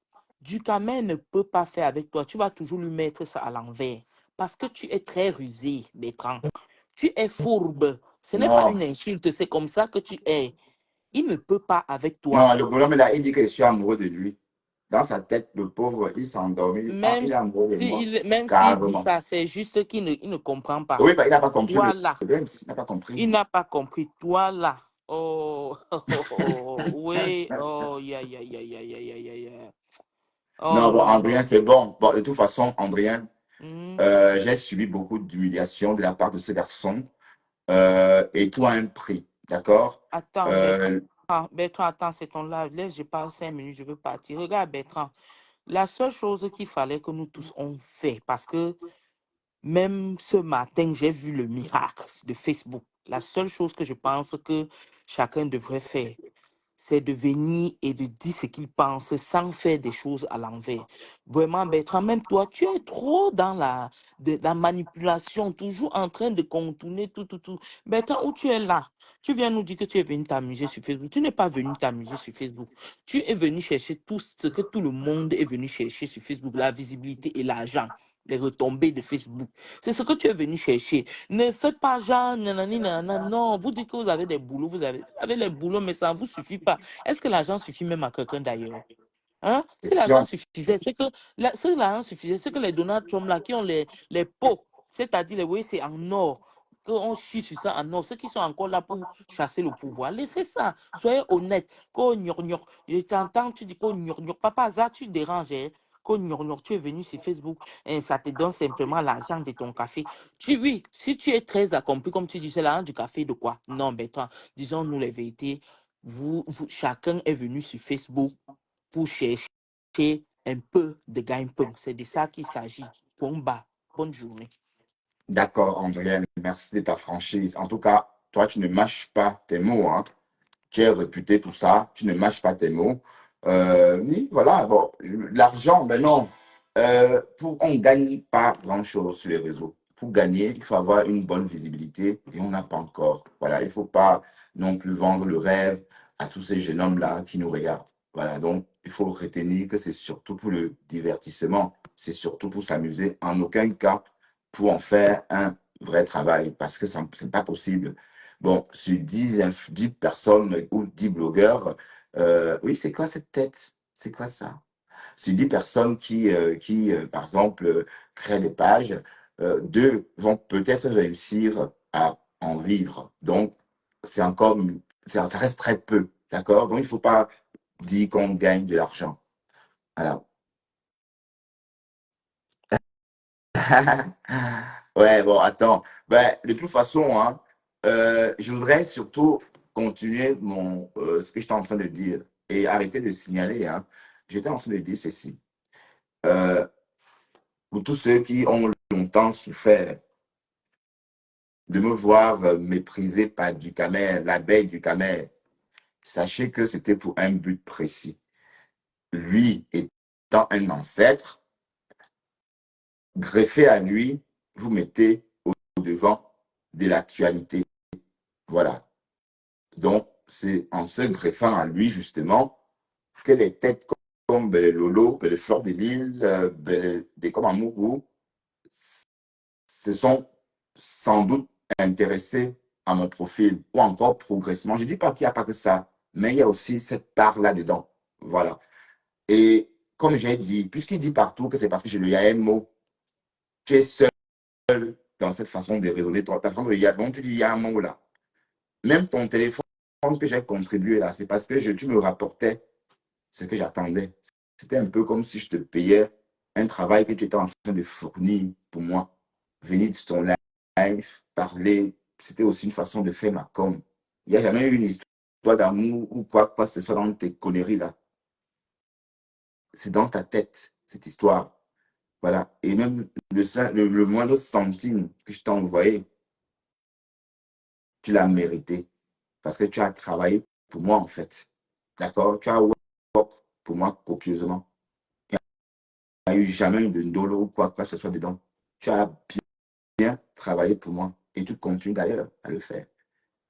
Ducamin ne peut pas faire avec toi. Tu vas toujours lui mettre ça à l'envers. Parce que tu es très rusé, Bertrand. Tu es fourbe. Ce n'est pas Non. une insulte, c'est comme ça que tu es. Il ne peut pas avec toi. Non, le bonhomme là, il dit que je suis amoureux de lui. Dans sa tête, le pauvre, il s'est endormi. Ah, Même il est amoureux de moi. même s'il dit Carrément. ça, c'est juste qu'il ne comprend pas. Oui, bah, il n'a pas compris le Toi là, problème. Il n'a pas compris. il n'a pas compris. Toi là. Oh, oui. Oh, ya, ya, ya, ya, ya, ya, ya, ya. Oh, Non, bon, non, Andrien, non. c'est bon. Bon, de toute façon, Andrien, Mhm. j'ai subi beaucoup d'humiliation de la part de ce garçon. Et tout a un prix. D'accord? Attends, Bertrand. Euh, Bertrand, attends, c'est ton live. Laisse, je parle 5 minutes, je veux partir. Regarde, Bertrand. La seule chose qu'il fallait que nous tous on fait, parce que même ce matin, j'ai vu le miracle de Facebook. La seule chose que je pense que chacun devrait faire, c'est de venir et de dire ce qu'il pense sans faire des choses à l'envers. Vraiment, Bertrand, même toi, tu es trop dans la manipulation, toujours en train de contourner tout, tout, tout. Bertrand, où tu es là? Tu viens nous dire que tu es venu t'amuser sur Facebook. Tu n'es pas venu t'amuser sur Facebook. Tu es venu chercher tout ce que tout le monde est venu chercher sur Facebook, la visibilité et l'argent, les retombées de Facebook. C'est ce que tu es venu chercher. Ne faites pas genre, nanani, nanana. Non, vous dites que vous avez des boulots, vous avez les boulots, mais ça ne vous suffit pas. Est-ce que l'argent suffit même à quelqu'un d'ailleurs? Hein? Si l'argent Question. suffisait, si l'argent suffisait, c'est que les Donald Trump là, qui ont les pots, c'est-à-dire les voyez, c'est en or, qu'on chie sur ça en or, ceux qui sont encore là pour chasser le pouvoir, laissez ça, soyez honnête. Qu'on gnorgnoc. Je t'entends, tu dis qu'on gnorgnoc. Papa, ça, tu déranges, hein? Qu'on gnorgnoc, tu es venu sur Facebook, et ça te donne simplement l'argent de ton café. Oui, si tu es très accompli, comme tu dis, c'est l'argent du café de quoi? Non, mais toi, disons-nous les vérités. Chacun est venu sur Facebook pour chercher un peu de gagne-pain. C'est de ça qu'il s'agit. Point bas. Bonne journée. D'accord, Andréane, merci de ta franchise. En tout cas, toi, tu ne mâches pas tes mots, hein. Tu es réputé pour ça, tu ne mâches pas tes mots. Oui, voilà, bon, l'argent, ben non, on ne gagne pas grand-chose sur les réseaux. Pour gagner, il faut avoir une bonne visibilité et on n'a pas encore. Voilà, il ne faut pas non plus vendre le rêve à tous ces jeunes hommes-là qui nous regardent. Voilà, donc il faut retenir que c'est surtout pour le divertissement, c'est surtout pour s'amuser, en aucun cas pour en faire un vrai travail, parce que ce n'est pas possible. Bon, sur 10 personnes ou 10 blogueurs, oui, c'est quoi cette tête? C'est quoi ça? Sur 10 personnes qui par exemple, créent des pages, deux vont peut-être réussir à en vivre. Donc, c'est encore, ça reste très peu, d'accord? Donc, il ne faut pas dire qu'on gagne de l'argent. Voilà. Ouais, bon, attends. Ben, de toute façon, hein, je voudrais surtout continuer ce que j'étais en train de dire et arrêter de signaler. Hein. J'étais en train de dire ceci. Euh, pour tous ceux qui ont longtemps souffert de me voir méprisé par Ducamer, l'abeille Ducamer, sachez que c'était pour un but précis. Lui étant un ancêtre, greffé à lui, vous mettez au devant de l'actualité. Voilà. Donc, c'est en se greffant à lui, justement, que les têtes comme les Lolo, les Fleurs de l'île, des comme Amourou, se sont sans doute intéressés à mon profil, ou encore progressivement. Je ne dis pas qu'il n'y a pas que ça, mais il y a aussi cette part là-dedans. Voilà. Et comme j'ai dit, puisqu'il dit partout que c'est parce que je lui ai un mot, tu es seul dans cette façon de raisonner. Ta façon de dire, donc tu dis, il y a un mot là. Même ton téléphone que j'ai contribué là, c'est parce que tu me rapportais ce que j'attendais. C'était un peu comme si je te payais un travail que tu étais en train de fournir pour moi. Venir sur ton live, parler, c'était aussi une façon de faire ma com. Il n'y a jamais eu une histoire d'amour ou quoi que ce soit dans tes conneries là. C'est dans ta tête, cette histoire. Voilà. Et même le moindre centime que je t'ai envoyé, tu l'as mérité. Parce que tu as travaillé pour moi, en fait. D'accord? Tu as work pour moi copieusement. Il n'y a eu jamais de ndolo ou quoi que ce soit dedans. Tu as bien travaillé pour moi. Et tu continues d'ailleurs à le faire.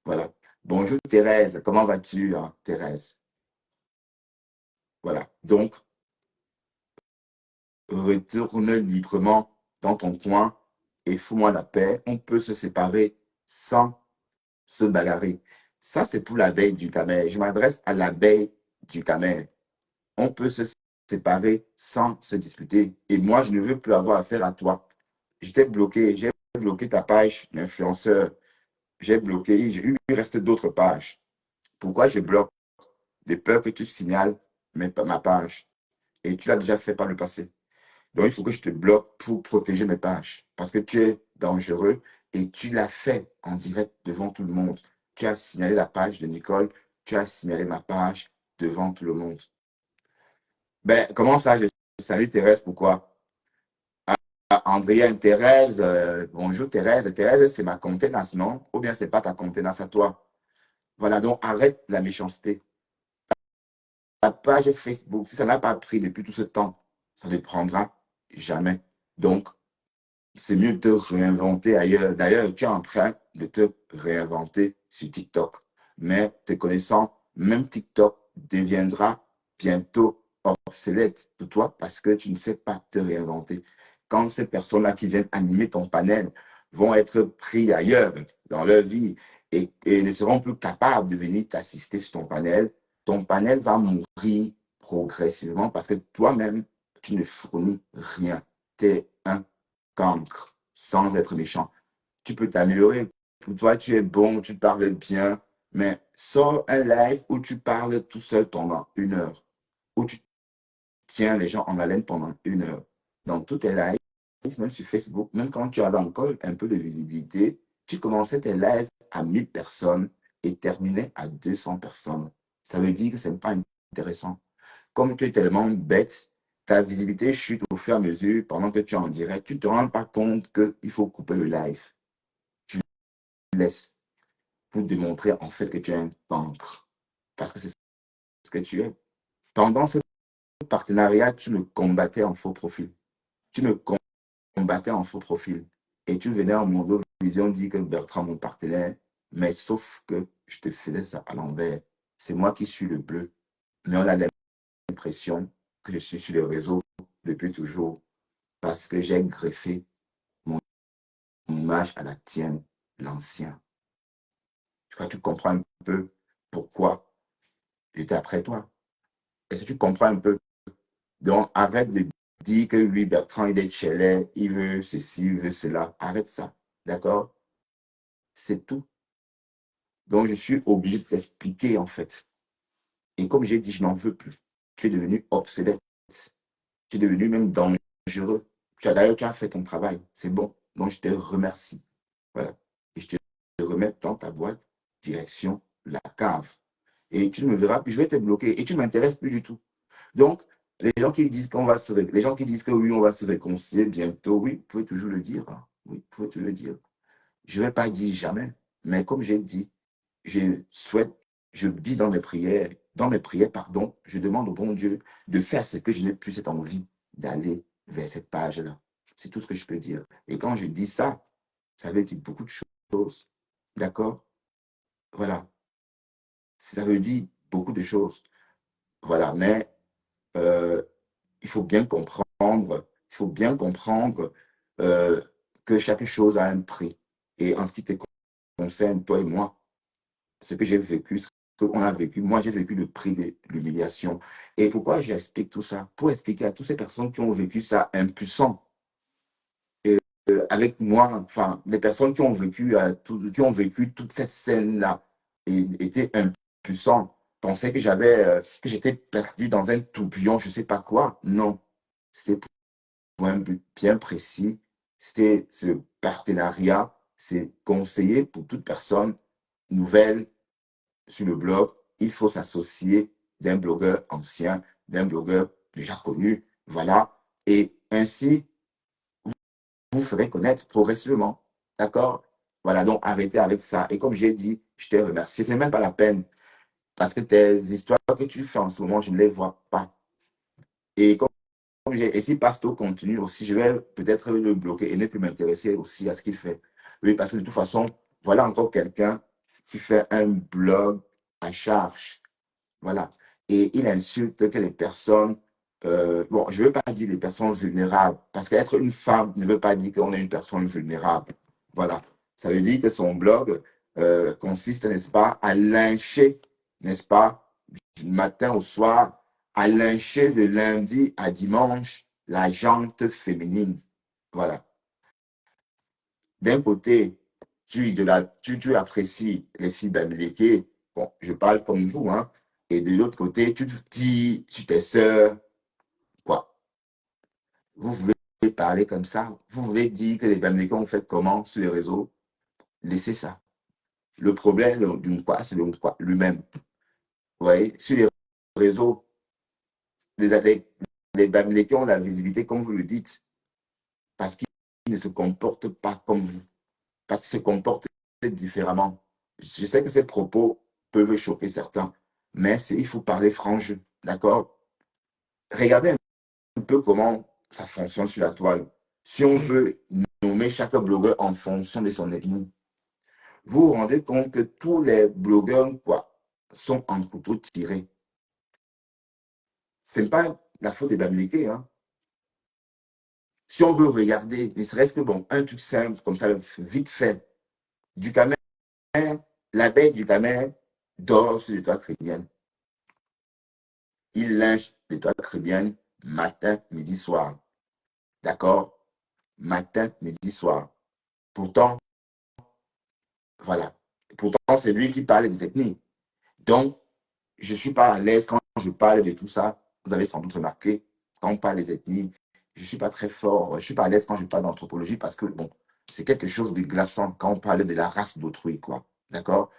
Voilà. Bonjour Thérèse. Comment vas-tu, hein, Thérèse? Voilà. Donc, retourne librement dans ton coin et fous-moi la paix. On peut se séparer sans se bagarrer. Ça, c'est pour l'abeille du camel. Je m'adresse à l'abeille du camel. On peut se séparer sans se disputer. Et moi, je ne veux plus avoir affaire à toi. J'ai bloqué ta page d'influenceur. J'ai bloqué, il reste d'autres pages. Pourquoi je bloque? De peur que tu signales ma page. Et tu l'as déjà fait par le passé. Donc, il faut que je te bloque pour protéger mes pages. Parce que tu es dangereux et tu l'as fait en direct devant tout le monde. Tu as signalé la page de Nicole. Tu as signalé ma page devant tout le monde. Ben, comment ça? Salut Thérèse, pourquoi? Andréane, Thérèse, bonjour Thérèse. Thérèse, c'est ma contenance, non? Ou bien c'est pas ta contenance à toi? Voilà, donc arrête la méchanceté. page Facebook, si ça n'a pas pris depuis tout ce temps, ça ne prendra jamais. Donc, c'est mieux de te réinventer ailleurs. D'ailleurs, tu es en train de te réinventer sur TikTok. Mais te connaissant, même TikTok deviendra bientôt obsolète pour toi parce que tu ne sais pas te réinventer. Quand ces personnes-là qui viennent animer ton panel vont être pris ailleurs dans leur vie et ne seront plus capables de venir t'assister sur ton panel va mourir progressivement parce que toi-même, tu ne fournis rien. Tu es un cancre, sans être méchant. Tu peux t'améliorer. Pour toi, tu es bon, tu parles bien, mais sors un live où tu parles tout seul pendant 1 heure, où tu tiens les gens en haleine pendant 1 heure. Dans tous tes lives, même sur Facebook, même quand tu as encore un peu de visibilité, tu commençais tes lives à 1000 personnes et terminais à 200 personnes. Ça veut dire que ce n'est pas intéressant. Comme tu es tellement bête, ta visibilité chute au fur et à mesure pendant que tu es en direct. Tu ne te rends pas compte qu'il faut couper le live. Tu le laisses pour démontrer en fait que tu es un cancre. Parce que c'est ce que tu es. Pendant ce partenariat, tu me combattais en faux profil. Tu me combattais en faux profil. Et tu venais en mon vision dire que Bertrand, mon partenaire, mais sauf que je te faisais ça à l'envers. C'est moi qui suis le bleu. Mais on a l'impression que je suis sur les réseaux depuis toujours parce que j'ai greffé mon image à la tienne, l'ancien. Je crois que tu comprends un peu pourquoi j'étais après toi. Est-ce que tu comprends un peu? Donc, arrête de dire que oui, Bertrand, il est chelé, il veut ceci, il veut cela. Arrête ça. D'accord? C'est tout. Donc, je suis obligé de t'expliquer, en fait. Et comme j'ai dit, je n'en veux plus. Tu es devenu obsolète. Tu es devenu même dangereux. D'ailleurs, tu as fait ton travail. C'est bon. Donc, je te remercie. Voilà. Et je te remets dans ta boîte, direction la cave. Et tu ne me verras plus, je vais te bloquer. Et tu ne m'intéresses plus du tout. Donc, les gens qui disent les gens qui disent que oui, on va se réconcilier bientôt, oui, vous pouvez toujours le dire. Hein. Oui, vous pouvez toujours le dire. Je ne vais pas dire jamais. Mais comme j'ai dit, je souhaite, je dis dans mes prières, pardon, je demande au bon Dieu de faire ce que je n'ai plus cette envie d'aller vers cette page-là. C'est tout ce que je peux dire. Et quand je dis ça, ça veut dire beaucoup de choses. D'accord? Voilà. Ça veut dire beaucoup de choses. Voilà. Mais il faut bien comprendre que chaque chose a un prix. Et en ce qui te concerne, toi et moi, ce que j'ai vécu, ce qu'on a vécu, moi j'ai vécu le prix de l'humiliation. Et pourquoi j'explique tout ça? Pour expliquer à toutes ces personnes qui ont vécu ça impuissants. Avec moi, enfin, des personnes qui ont vécu toute cette scène-là et étaient impuissants, pensaient que j'étais perdu dans un tourbillon, je ne sais pas quoi. Non, c'était pour un but bien précis. C'était ce partenariat, c'est conseiller pour toute personne nouvelle sur le blog. Il faut s'associer d'un blogueur ancien, d'un blogueur déjà connu, voilà. Et ainsi, vous ferez connaître progressivement. D'accord? Voilà, donc arrêtez avec ça. Et comme j'ai dit, je te remercie. Ce n'est même pas la peine. Parce que tes histoires que tu fais en ce moment, je ne les vois pas. Et et si Pasto continue aussi, je vais peut-être le bloquer et ne plus m'intéresser aussi à ce qu'il fait. Oui, parce que de toute façon, voilà encore quelqu'un qui fait un blog à charge. Voilà. Et il insulte que les personnes, bon, je ne veux pas dire les personnes vulnérables, parce qu'être une femme ne veut pas dire qu'on est une personne vulnérable. Voilà. Ça veut dire que son blog consiste, n'est-ce pas, à lyncher, n'est-ce pas, du matin au soir, à lyncher de lundi à dimanche la jante féminine. Voilà. D'un côté, tu apprécies les filles d'Amérique. Bon, je parle comme vous, hein. Et de l'autre côté, tu te dis sur tes sœurs, quoi. Vous pouvez parler comme ça. Vous pouvez dire que les Américains ont fait comment sur les réseaux. Laissez ça. Le problème d'une quoi, c'est lui-même. Vous voyez, sur les réseaux, les Américains ont la visibilité, comme vous le dites, parce qu'ils ne se comportent pas comme vous. Parce qu'ils se comportent différemment. Je sais que ces propos peuvent choquer certains, mais il faut parler franc jeu. D'accord? Regardez un peu comment ça fonctionne sur la toile. Si on veut nommer chaque blogueur en fonction de son ethnie, vous vous rendez compte que tous les blogueurs quoi, sont en couteau tiré. Ce n'est pas la faute des Bamileke, hein. Si on veut regarder, ne serait-ce que bon, un truc simple comme ça, vite fait, du Camer, l'abeille du Camer dort sur l'étoile chrétienne. Il lynche l'étoile chrétienne matin, midi, soir. D'accord? Matin, midi, soir. Pourtant, voilà. Pourtant, c'est lui qui parle des ethnies. Donc, je ne suis pas à l'aise quand je parle de tout ça. Vous avez sans doute remarqué, quand on parle des ethnies, je ne suis pas très fort. Je ne suis pas à l'aise quand je parle d'anthropologie parce que, bon, c'est quelque chose de glaçant quand on parle de la race d'autrui, quoi. D'accord?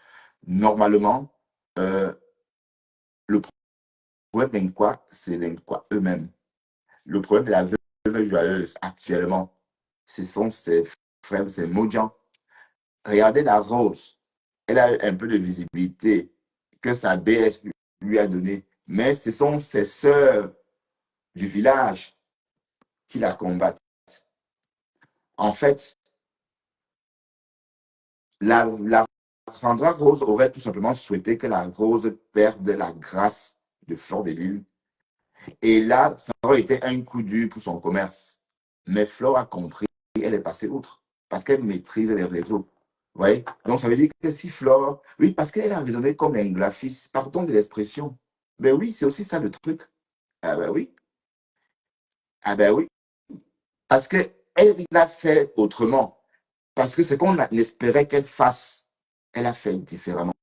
Normalement, le problème n'est quoi? C'est les quoi eux-mêmes. Le problème de la veuve joyeuse actuellement, ce sont ses frères, ses Mojans. Regardez la rose. Elle a un peu de visibilité que sa BS lui a donné. Mais ce sont ses sœurs du village qui la combattent. En fait, la Sandra Rose aurait tout simplement souhaité que la Rose perde la grâce de Fleur de Lune. Et là, ça aurait été un coup dur pour son commerce. Mais Fleur a compris, elle est passée outre parce qu'elle maîtrise les réseaux. Vous voyez? Donc, ça veut dire que si Flore, oui, parce qu'elle a raisonné comme un graphiste, pardon de l'expression. Ben oui, c'est aussi ça le truc. Ah ben oui. Ah ben oui. Parce qu'elle l'a fait autrement. Parce que ce qu'on espérait qu'elle fasse, elle a fait différemment.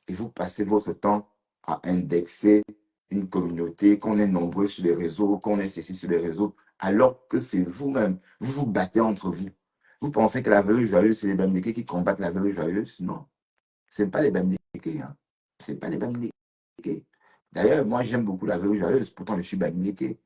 Et vous passez votre temps à indexer une communauté, qu'on est nombreux sur les réseaux, qu'on est ceci sur les réseaux, alors que c'est vous-même. Vous vous battez entre vous. Vous pensez que la veuve joyeuse, c'est les Bamileke qui combattent la veuve joyeuse? Non. Ce n'est pas les Bamileke. Hein. Ce n'est pas les Bamileke. D'ailleurs, moi, j'aime beaucoup la veuve joyeuse. Pourtant, je suis Bamileke.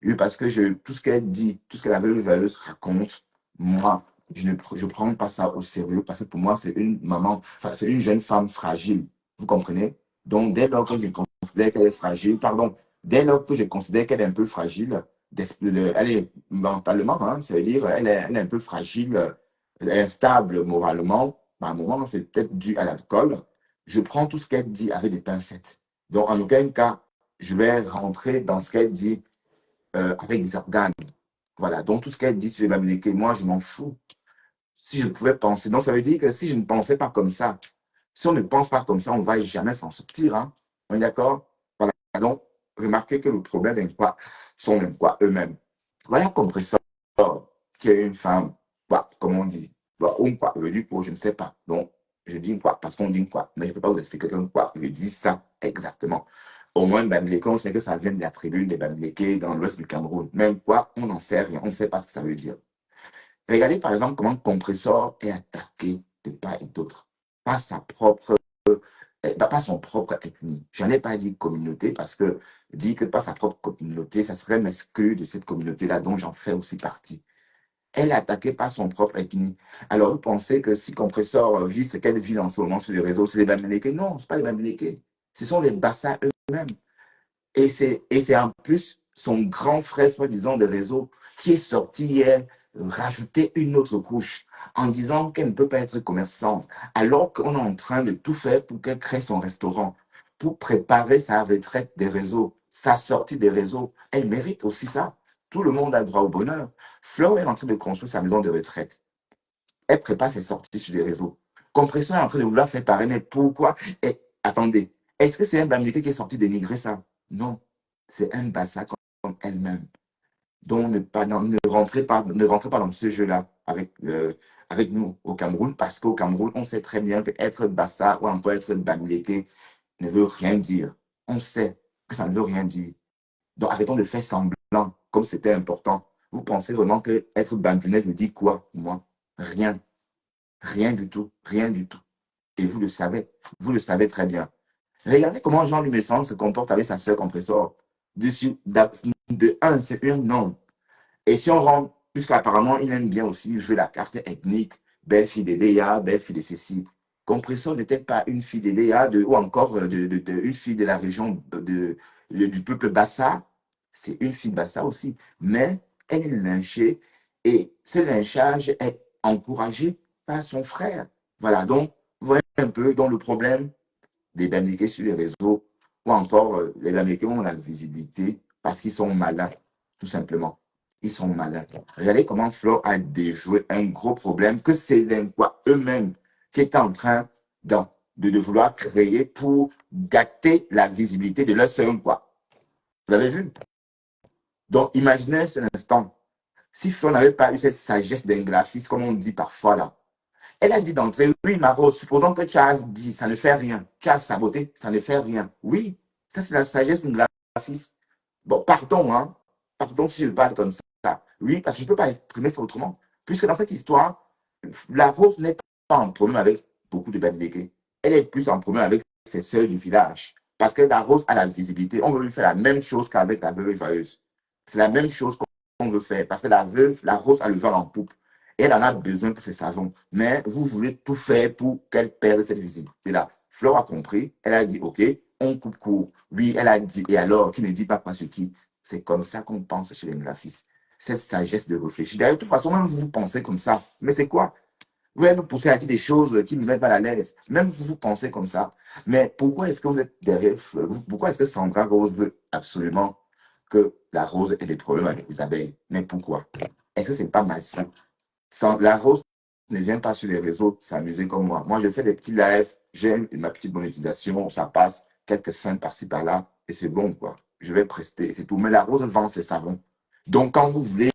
Oui, parce que tout ce qu'elle dit, tout ce que la veuve joyeuse raconte, moi, je ne prends pas ça au sérieux parce que pour moi, c'est une maman, enfin, c'est une jeune femme fragile. Vous comprenez? Donc, dès lors que je considère qu'elle est fragile, pardon, dès lors que je considère qu'elle est un peu fragile, elle est mentalement, hein, ça veut dire, elle est un peu fragile, instable moralement, à un moment, c'est peut-être dû à l'alcool. Je prends tout ce qu'elle dit avec des pincettes. Donc, en aucun cas, je vais rentrer dans ce qu'elle dit avec des organes. Voilà, donc tout ce qu'elle dit sur les Bamileke, moi, je m'en fous. Si je pouvais penser, donc ça veut dire que si je ne pensais pas comme ça, si on ne pense pas comme ça, on ne va jamais s'en sortir. Hein. On est d'accord? Voilà, donc remarquez que le problème est quoi? Sont quoi eux-mêmes. Voilà Compressor, qui est une femme, bah, comme on dit, bah, ou quoi, veut dire quoi, je ne sais pas. Donc, je dis quoi, parce qu'on dit quoi, mais je ne peux pas vous expliquer quoi, je dis ça exactement. Au moins, Bamileke, on sait que ça vient de la tribune des Bamileke dans l'ouest du Cameroun. Même quoi, on n'en sait rien, on ne sait pas ce que ça veut dire. Regardez par exemple comment Compressor est attaqué de part et d'autre. Pas sa propre, pas son propre ethnie. Je n'en ai pas dit communauté parce que dire que pas sa propre communauté, ça serait m'exclure de cette communauté-là dont j'en fais aussi partie. Elle est attaquée par son propre ethnie. Alors vous pensez que si Compressor vit ce qu'elle vit en ce moment sur les réseaux, c'est les Bamileke? Non, ce n'est pas les Bamileke. Ce sont les Bassa eux-mêmes. Et c'est en plus son grand frère, soi-disant, des réseaux, qui est sorti hier rajouter une autre couche en disant qu'elle ne peut pas être commerçante, alors qu'on est en train de tout faire pour qu'elle crée son restaurant, pour préparer sa retraite des réseaux, sa sortie des réseaux. Elle mérite aussi ça. Tout le monde a droit au bonheur. Fleur est en train de construire sa maison de retraite. Elle prépare ses sorties sur les réseaux. Compression est en train de vouloir faire parrainer. Pourquoi? Et attendez, est-ce que c'est un Bamileke qui est sorti dénigrer ça? Non, c'est un Bassa comme elle-même. Donc ne rentrez pas dans ce jeu-là avec nous au Cameroun, parce qu'au Cameroun, on sait très bien qu'être Bassa ou encore être Bamileke ne veut rien dire. On sait que ça ne veut rien dire. Donc arrêtons de faire semblant, comme c'était important. Vous pensez vraiment que être Bamileke veut dire quoi pour moi? Rien. Rien du tout. Rien du tout. Et vous le savez très bien. Regardez comment Jean Lumesson se comporte avec sa sœur Compressor. De un, c'est un nom. Et si on rentre, puisqu'apparemment, il aime bien aussi jouer la carte ethnique, belle fille de Déa, belle fille de Cécile. Compressor n'était pas une fille de Déa ou encore une fille de la région du peuple Bassa, c'est une fille Bassa aussi, mais elle est lynchée et ce lynchage est encouragé par son frère. Voilà, donc, vous voyez un peu dans le problème des Bamileke sur les réseaux, ou encore les Bamileke ont la visibilité parce qu'ils sont malins, tout simplement. Ils sont malins. Regardez comment Flo a déjoué un gros problème que c'est eux-mêmes qui étaient en train de vouloir créer pour gâter la visibilité de leur sœur, quoi. Vous avez vu? Donc, imaginez un instant, si Flo n'avait pas eu cette sagesse d'un graphiste, comme on dit parfois là, elle a dit d'entrée, oui, Maro, supposons que tu as dit, ça ne fait rien. Tu as saboté, ça ne fait rien. Oui, ça c'est la sagesse d'un graphiste. Bon, pardon, hein. Pardon si je parle comme ça. Oui, parce que je ne peux pas exprimer ça autrement. Puisque dans cette histoire, la Rose n'est pas en problème avec beaucoup de Bamileke. Elle est plus en problème avec ses sœurs du village. Parce que la Rose a la visibilité. On veut lui faire la même chose qu'avec la veuve joyeuse. C'est la même chose qu'on veut faire. Parce que la veuve, la Rose a le vent en poupe. Et elle en a besoin pour ses savons. Mais vous voulez tout faire pour qu'elle perde cette visibilité-là. Flore a compris. Elle a dit, OK, on coupe court. Oui, elle a dit, et alors, qui ne dit pas ce qui. C'est comme ça qu'on pense chez les graphistes. Cette sagesse de réfléchir. D'ailleurs, de toute façon, même vous pensez comme ça. Mais c'est quoi? Vous allez me pousser à dire des choses qui me mettent mal à l'aise. Même vous pensez comme ça. Mais pourquoi est-ce que vous êtes derrière? Pourquoi est-ce que Sandra Rose veut absolument que la rose ait des problèmes avec les abeilles? Mais pourquoi? Est-ce que c'est pas malsain? La rose ne vient pas sur les réseaux s'amuser comme moi. Moi, je fais des petits lives, j'ai ma petite monétisation, ça passe, quelques cents par-ci par-là, et c'est bon, quoi. Je vais prester, c'est tout. Mais la rose vend ses savons. Donc, quand vous voulez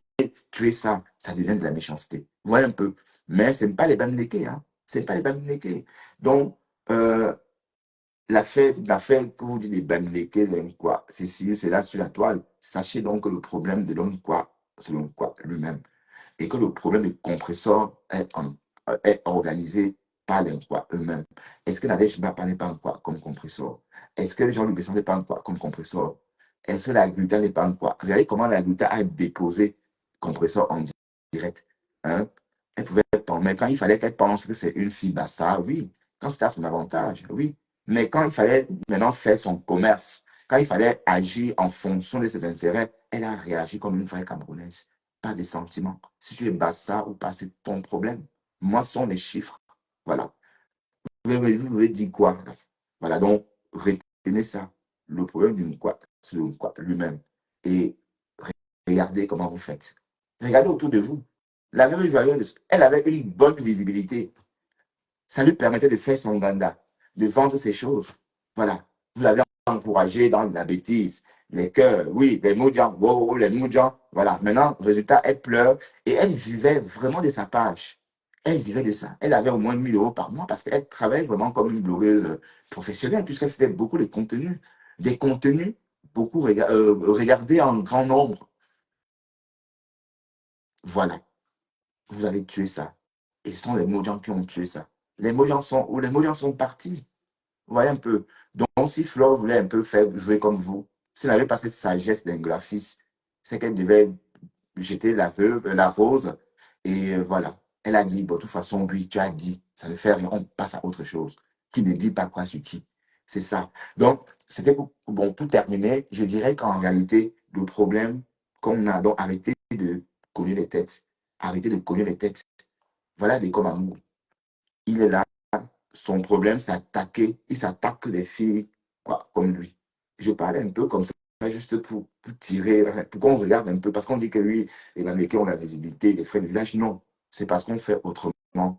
tuer ça, ça devient de la méchanceté. Vous voyez un peu. Mais ce n'est pas les Bamileke, hein. Ce n'est pas les Bamileke. Donc, l'affaire que vous dites des Bamileke, quoi, c'est là sur la toile. Sachez donc que le problème de l'homme, quoi, selon quoi, lui-même, et que le problème des compresseurs est organisé par les quoi eux-mêmes. Est-ce que Nadège Mbapa n'est pas un quoi comme compresseur? Est-ce que Jean-Luc Besson n'est pas un quoi comme compresseur? Est-ce que la Gluta n'est pas un quoi? Regardez comment la Gluta a déposé compresseur en direct. Hein? Elle pouvait pas, mais quand il fallait qu'elle pense que c'est une fille bassa, oui. Quand c'était à son avantage, oui. Mais quand il fallait maintenant faire son commerce, quand il fallait agir en fonction de ses intérêts, elle a réagi comme une vraie Camerounaise. Pas des sentiments. Si tu es bassa ou pas, c'est ton problème. Moi, ce sont les chiffres. Voilà. Vous voulez dire quoi? Voilà, donc retenez ça. Le problème d'une quoi, c'est le quoi lui-même. Et regardez comment vous faites. Regardez autour de vous. La veuve joyeuse, elle avait une bonne visibilité. Ça lui permettait de faire son ganda, de vendre ses choses. Voilà. Vous l'avez encouragé dans la bêtise, les cœurs, oui, les moujans, wow, les moujans. Voilà. Maintenant, résultat, elle pleure et elle vivait vraiment de sa page. Elle vivait de ça. Elle avait au moins 1 000 € par mois parce qu'elle travaille vraiment comme une blogueuse professionnelle puisqu'elle faisait beaucoup de contenus. Des contenus beaucoup regardés en grand nombre. Voilà. Vous avez tué ça. Et ce sont les Mojans qui ont tué ça. Les Mojans sont partis. Vous voyez un peu. Donc, si Flore voulait un peu faire jouer comme vous, si elle n'avait pas cette sagesse d'un graphiste, c'est qu'elle devait jeter la veuve, la rose, et voilà. Elle a dit, bon, de toute façon, oui, tu as dit, ça ne fait rien, on passe à autre chose. Qui ne dit pas quoi sur qui. C'est ça. Donc, c'était bon, pour terminer, je dirais qu'en réalité, le problème qu'on a, donc arrêtez de cogner les têtes. Arrêtez de cogner les têtes. Voilà des comme amour. Il est là. Son problème, c'est attaquer. Il s'attaque des filles quoi, comme lui. Je parlais un peu comme ça, juste pour tirer, pour qu'on regarde un peu. Parce qu'on dit que lui, les Américains ont la visibilité, les frères du village. Non, c'est parce qu'on fait autrement.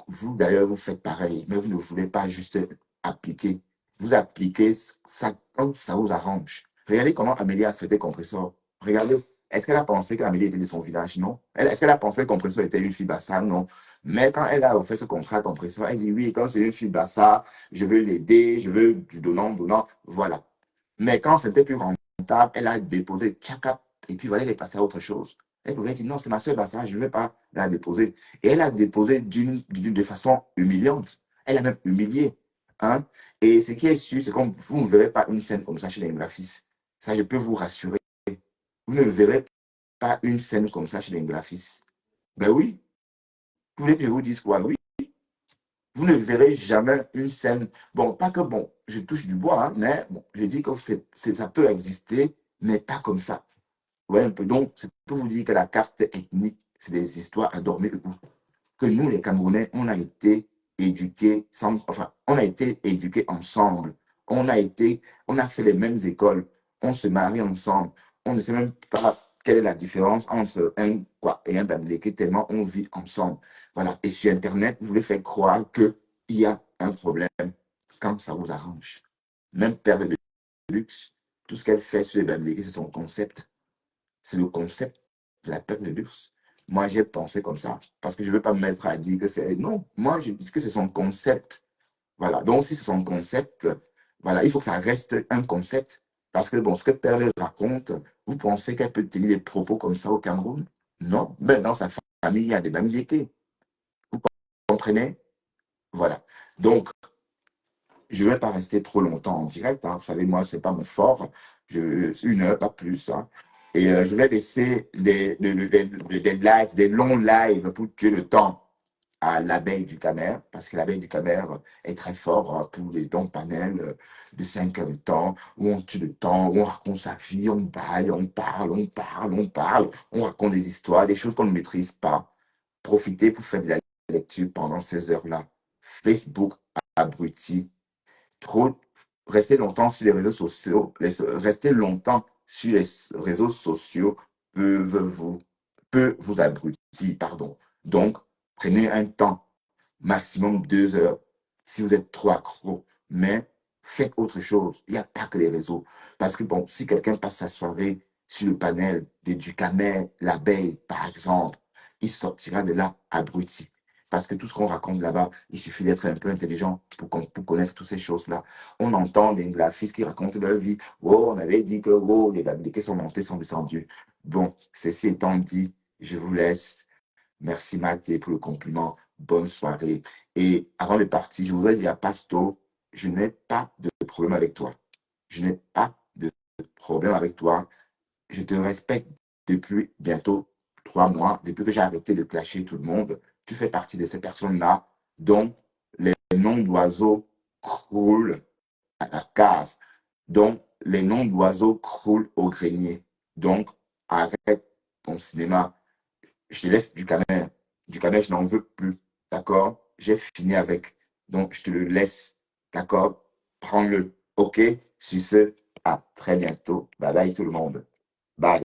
Vous, d'ailleurs, vous faites pareil, mais vous ne voulez pas juste appliquer. Vous appliquez ça quand ça vous arrange. Regardez comment Amélie a traité Compressor. Regardez. Est-ce qu'elle a pensé qu'Amélie était de son village? Non. Est-ce qu'elle a pensé que Compressor était une fille bassa? Non. Mais quand elle a fait ce contrat Compressor, elle dit oui, quand c'est une fille bassa, je veux l'aider, je veux du donnant. Voilà. Mais quand c'était plus rentable, elle a déposé tchakap, et puis voilà, elle est passée à autre chose. Elle pouvait dire non, c'est ma soeur bassa, je ne vais pas la déposer. Et elle a déposé de façon humiliante. Elle a même humilié. Hein? Et ce qui est sûr, c'est que vous ne verrez pas une scène comme ça chez les graphistes. Ça, je peux vous rassurer. Vous ne verrez pas une scène comme ça chez les graphistes. Ben oui. Vous voulez que je vous dise quoi? Oui. Vous ne verrez jamais une scène. Bon, pas que bon, je touche du bois, hein, mais bon, je dis que ça peut exister, mais pas comme ça. Ouais, un peu. Donc, c'est pour vous dire que la carte ethnique, c'est des histoires à dormir debout. Que nous, les Camerounais, on a été éduqués, enfin, on a été éduqués ensemble. On a fait les mêmes écoles. On se marie ensemble. On ne sait même pas quelle est la différence entre un quoi et un Bamileke, tellement on vit ensemble. Voilà. Et sur Internet, vous voulez faire croire qu'il y a un problème quand ça vous arrange. Même Perle de Luxe, tout ce qu'elle fait sur les Bamileke, c'est son concept. C'est le concept de la perte de luxe. Moi, j'ai pensé comme ça, parce que je ne veux pas me mettre à dire que c'est... Non, moi, je dis que c'est son concept. Voilà, donc si c'est son concept, voilà, il faut que ça reste un concept. Parce que, bon, ce que Perle raconte, vous pensez qu'elle peut tenir des propos comme ça au Cameroun? Non, mais dans sa famille, il y a des Bamileke. Vous comprenez? Voilà. Donc, je ne vais pas rester trop longtemps en direct. Hein. Vous savez, moi, ce n'est pas mon fort. 1 heure, pas plus. Hein. Et je vais laisser des longs lives pour tuer le temps à l'abeille du Camer, parce que l'abeille du Camer est très fort hein, pour les dons panels de 5 heures de temps, où on tue le temps, où on raconte sa vie, on baille, on parle, on parle, on parle, on raconte des histoires, des choses qu'on ne maîtrise pas. Profitez pour faire de la lecture pendant ces heures-là. Facebook abruti, trop rester longtemps sur les réseaux sociaux, rester longtemps sur les réseaux sociaux peut vous abrutir, pardon. Donc, prenez un temps, maximum 2 heures, si vous êtes trop accro, mais faites autre chose. Il n'y a pas que les réseaux. Parce que bon, si quelqu'un passe sa soirée sur le panel de Ducamet, l'abeille, par exemple, il sortira de là abruti. Parce que tout ce qu'on raconte là-bas, il suffit d'être un peu intelligent pour connaître toutes ces choses-là. On entend des graphistes qui racontent leur vie. Oh, on avait dit que oh, les Bamileke sont montés, sont descendus. Bon, ceci étant dit, je vous laisse. Merci Mathé pour le compliment. Bonne soirée. Et avant de partir, je voudrais dire à Pasto, je n'ai pas de problème avec toi. Je n'ai pas de problème avec toi. Je te respecte depuis bientôt 3 mois, depuis que j'ai arrêté de clasher tout le monde. Tu fais partie de ces personnes-là dont les noms d'oiseaux croulent à la cave, dont les noms d'oiseaux croulent au grenier. Donc, arrête ton cinéma. Je te laisse du camer. Du camer, je n'en veux plus. D'accord? J'ai fini avec. Donc, je te le laisse. D'accord? Prends-le. OK? Sur ce, à très bientôt. Bye bye tout le monde. Bye.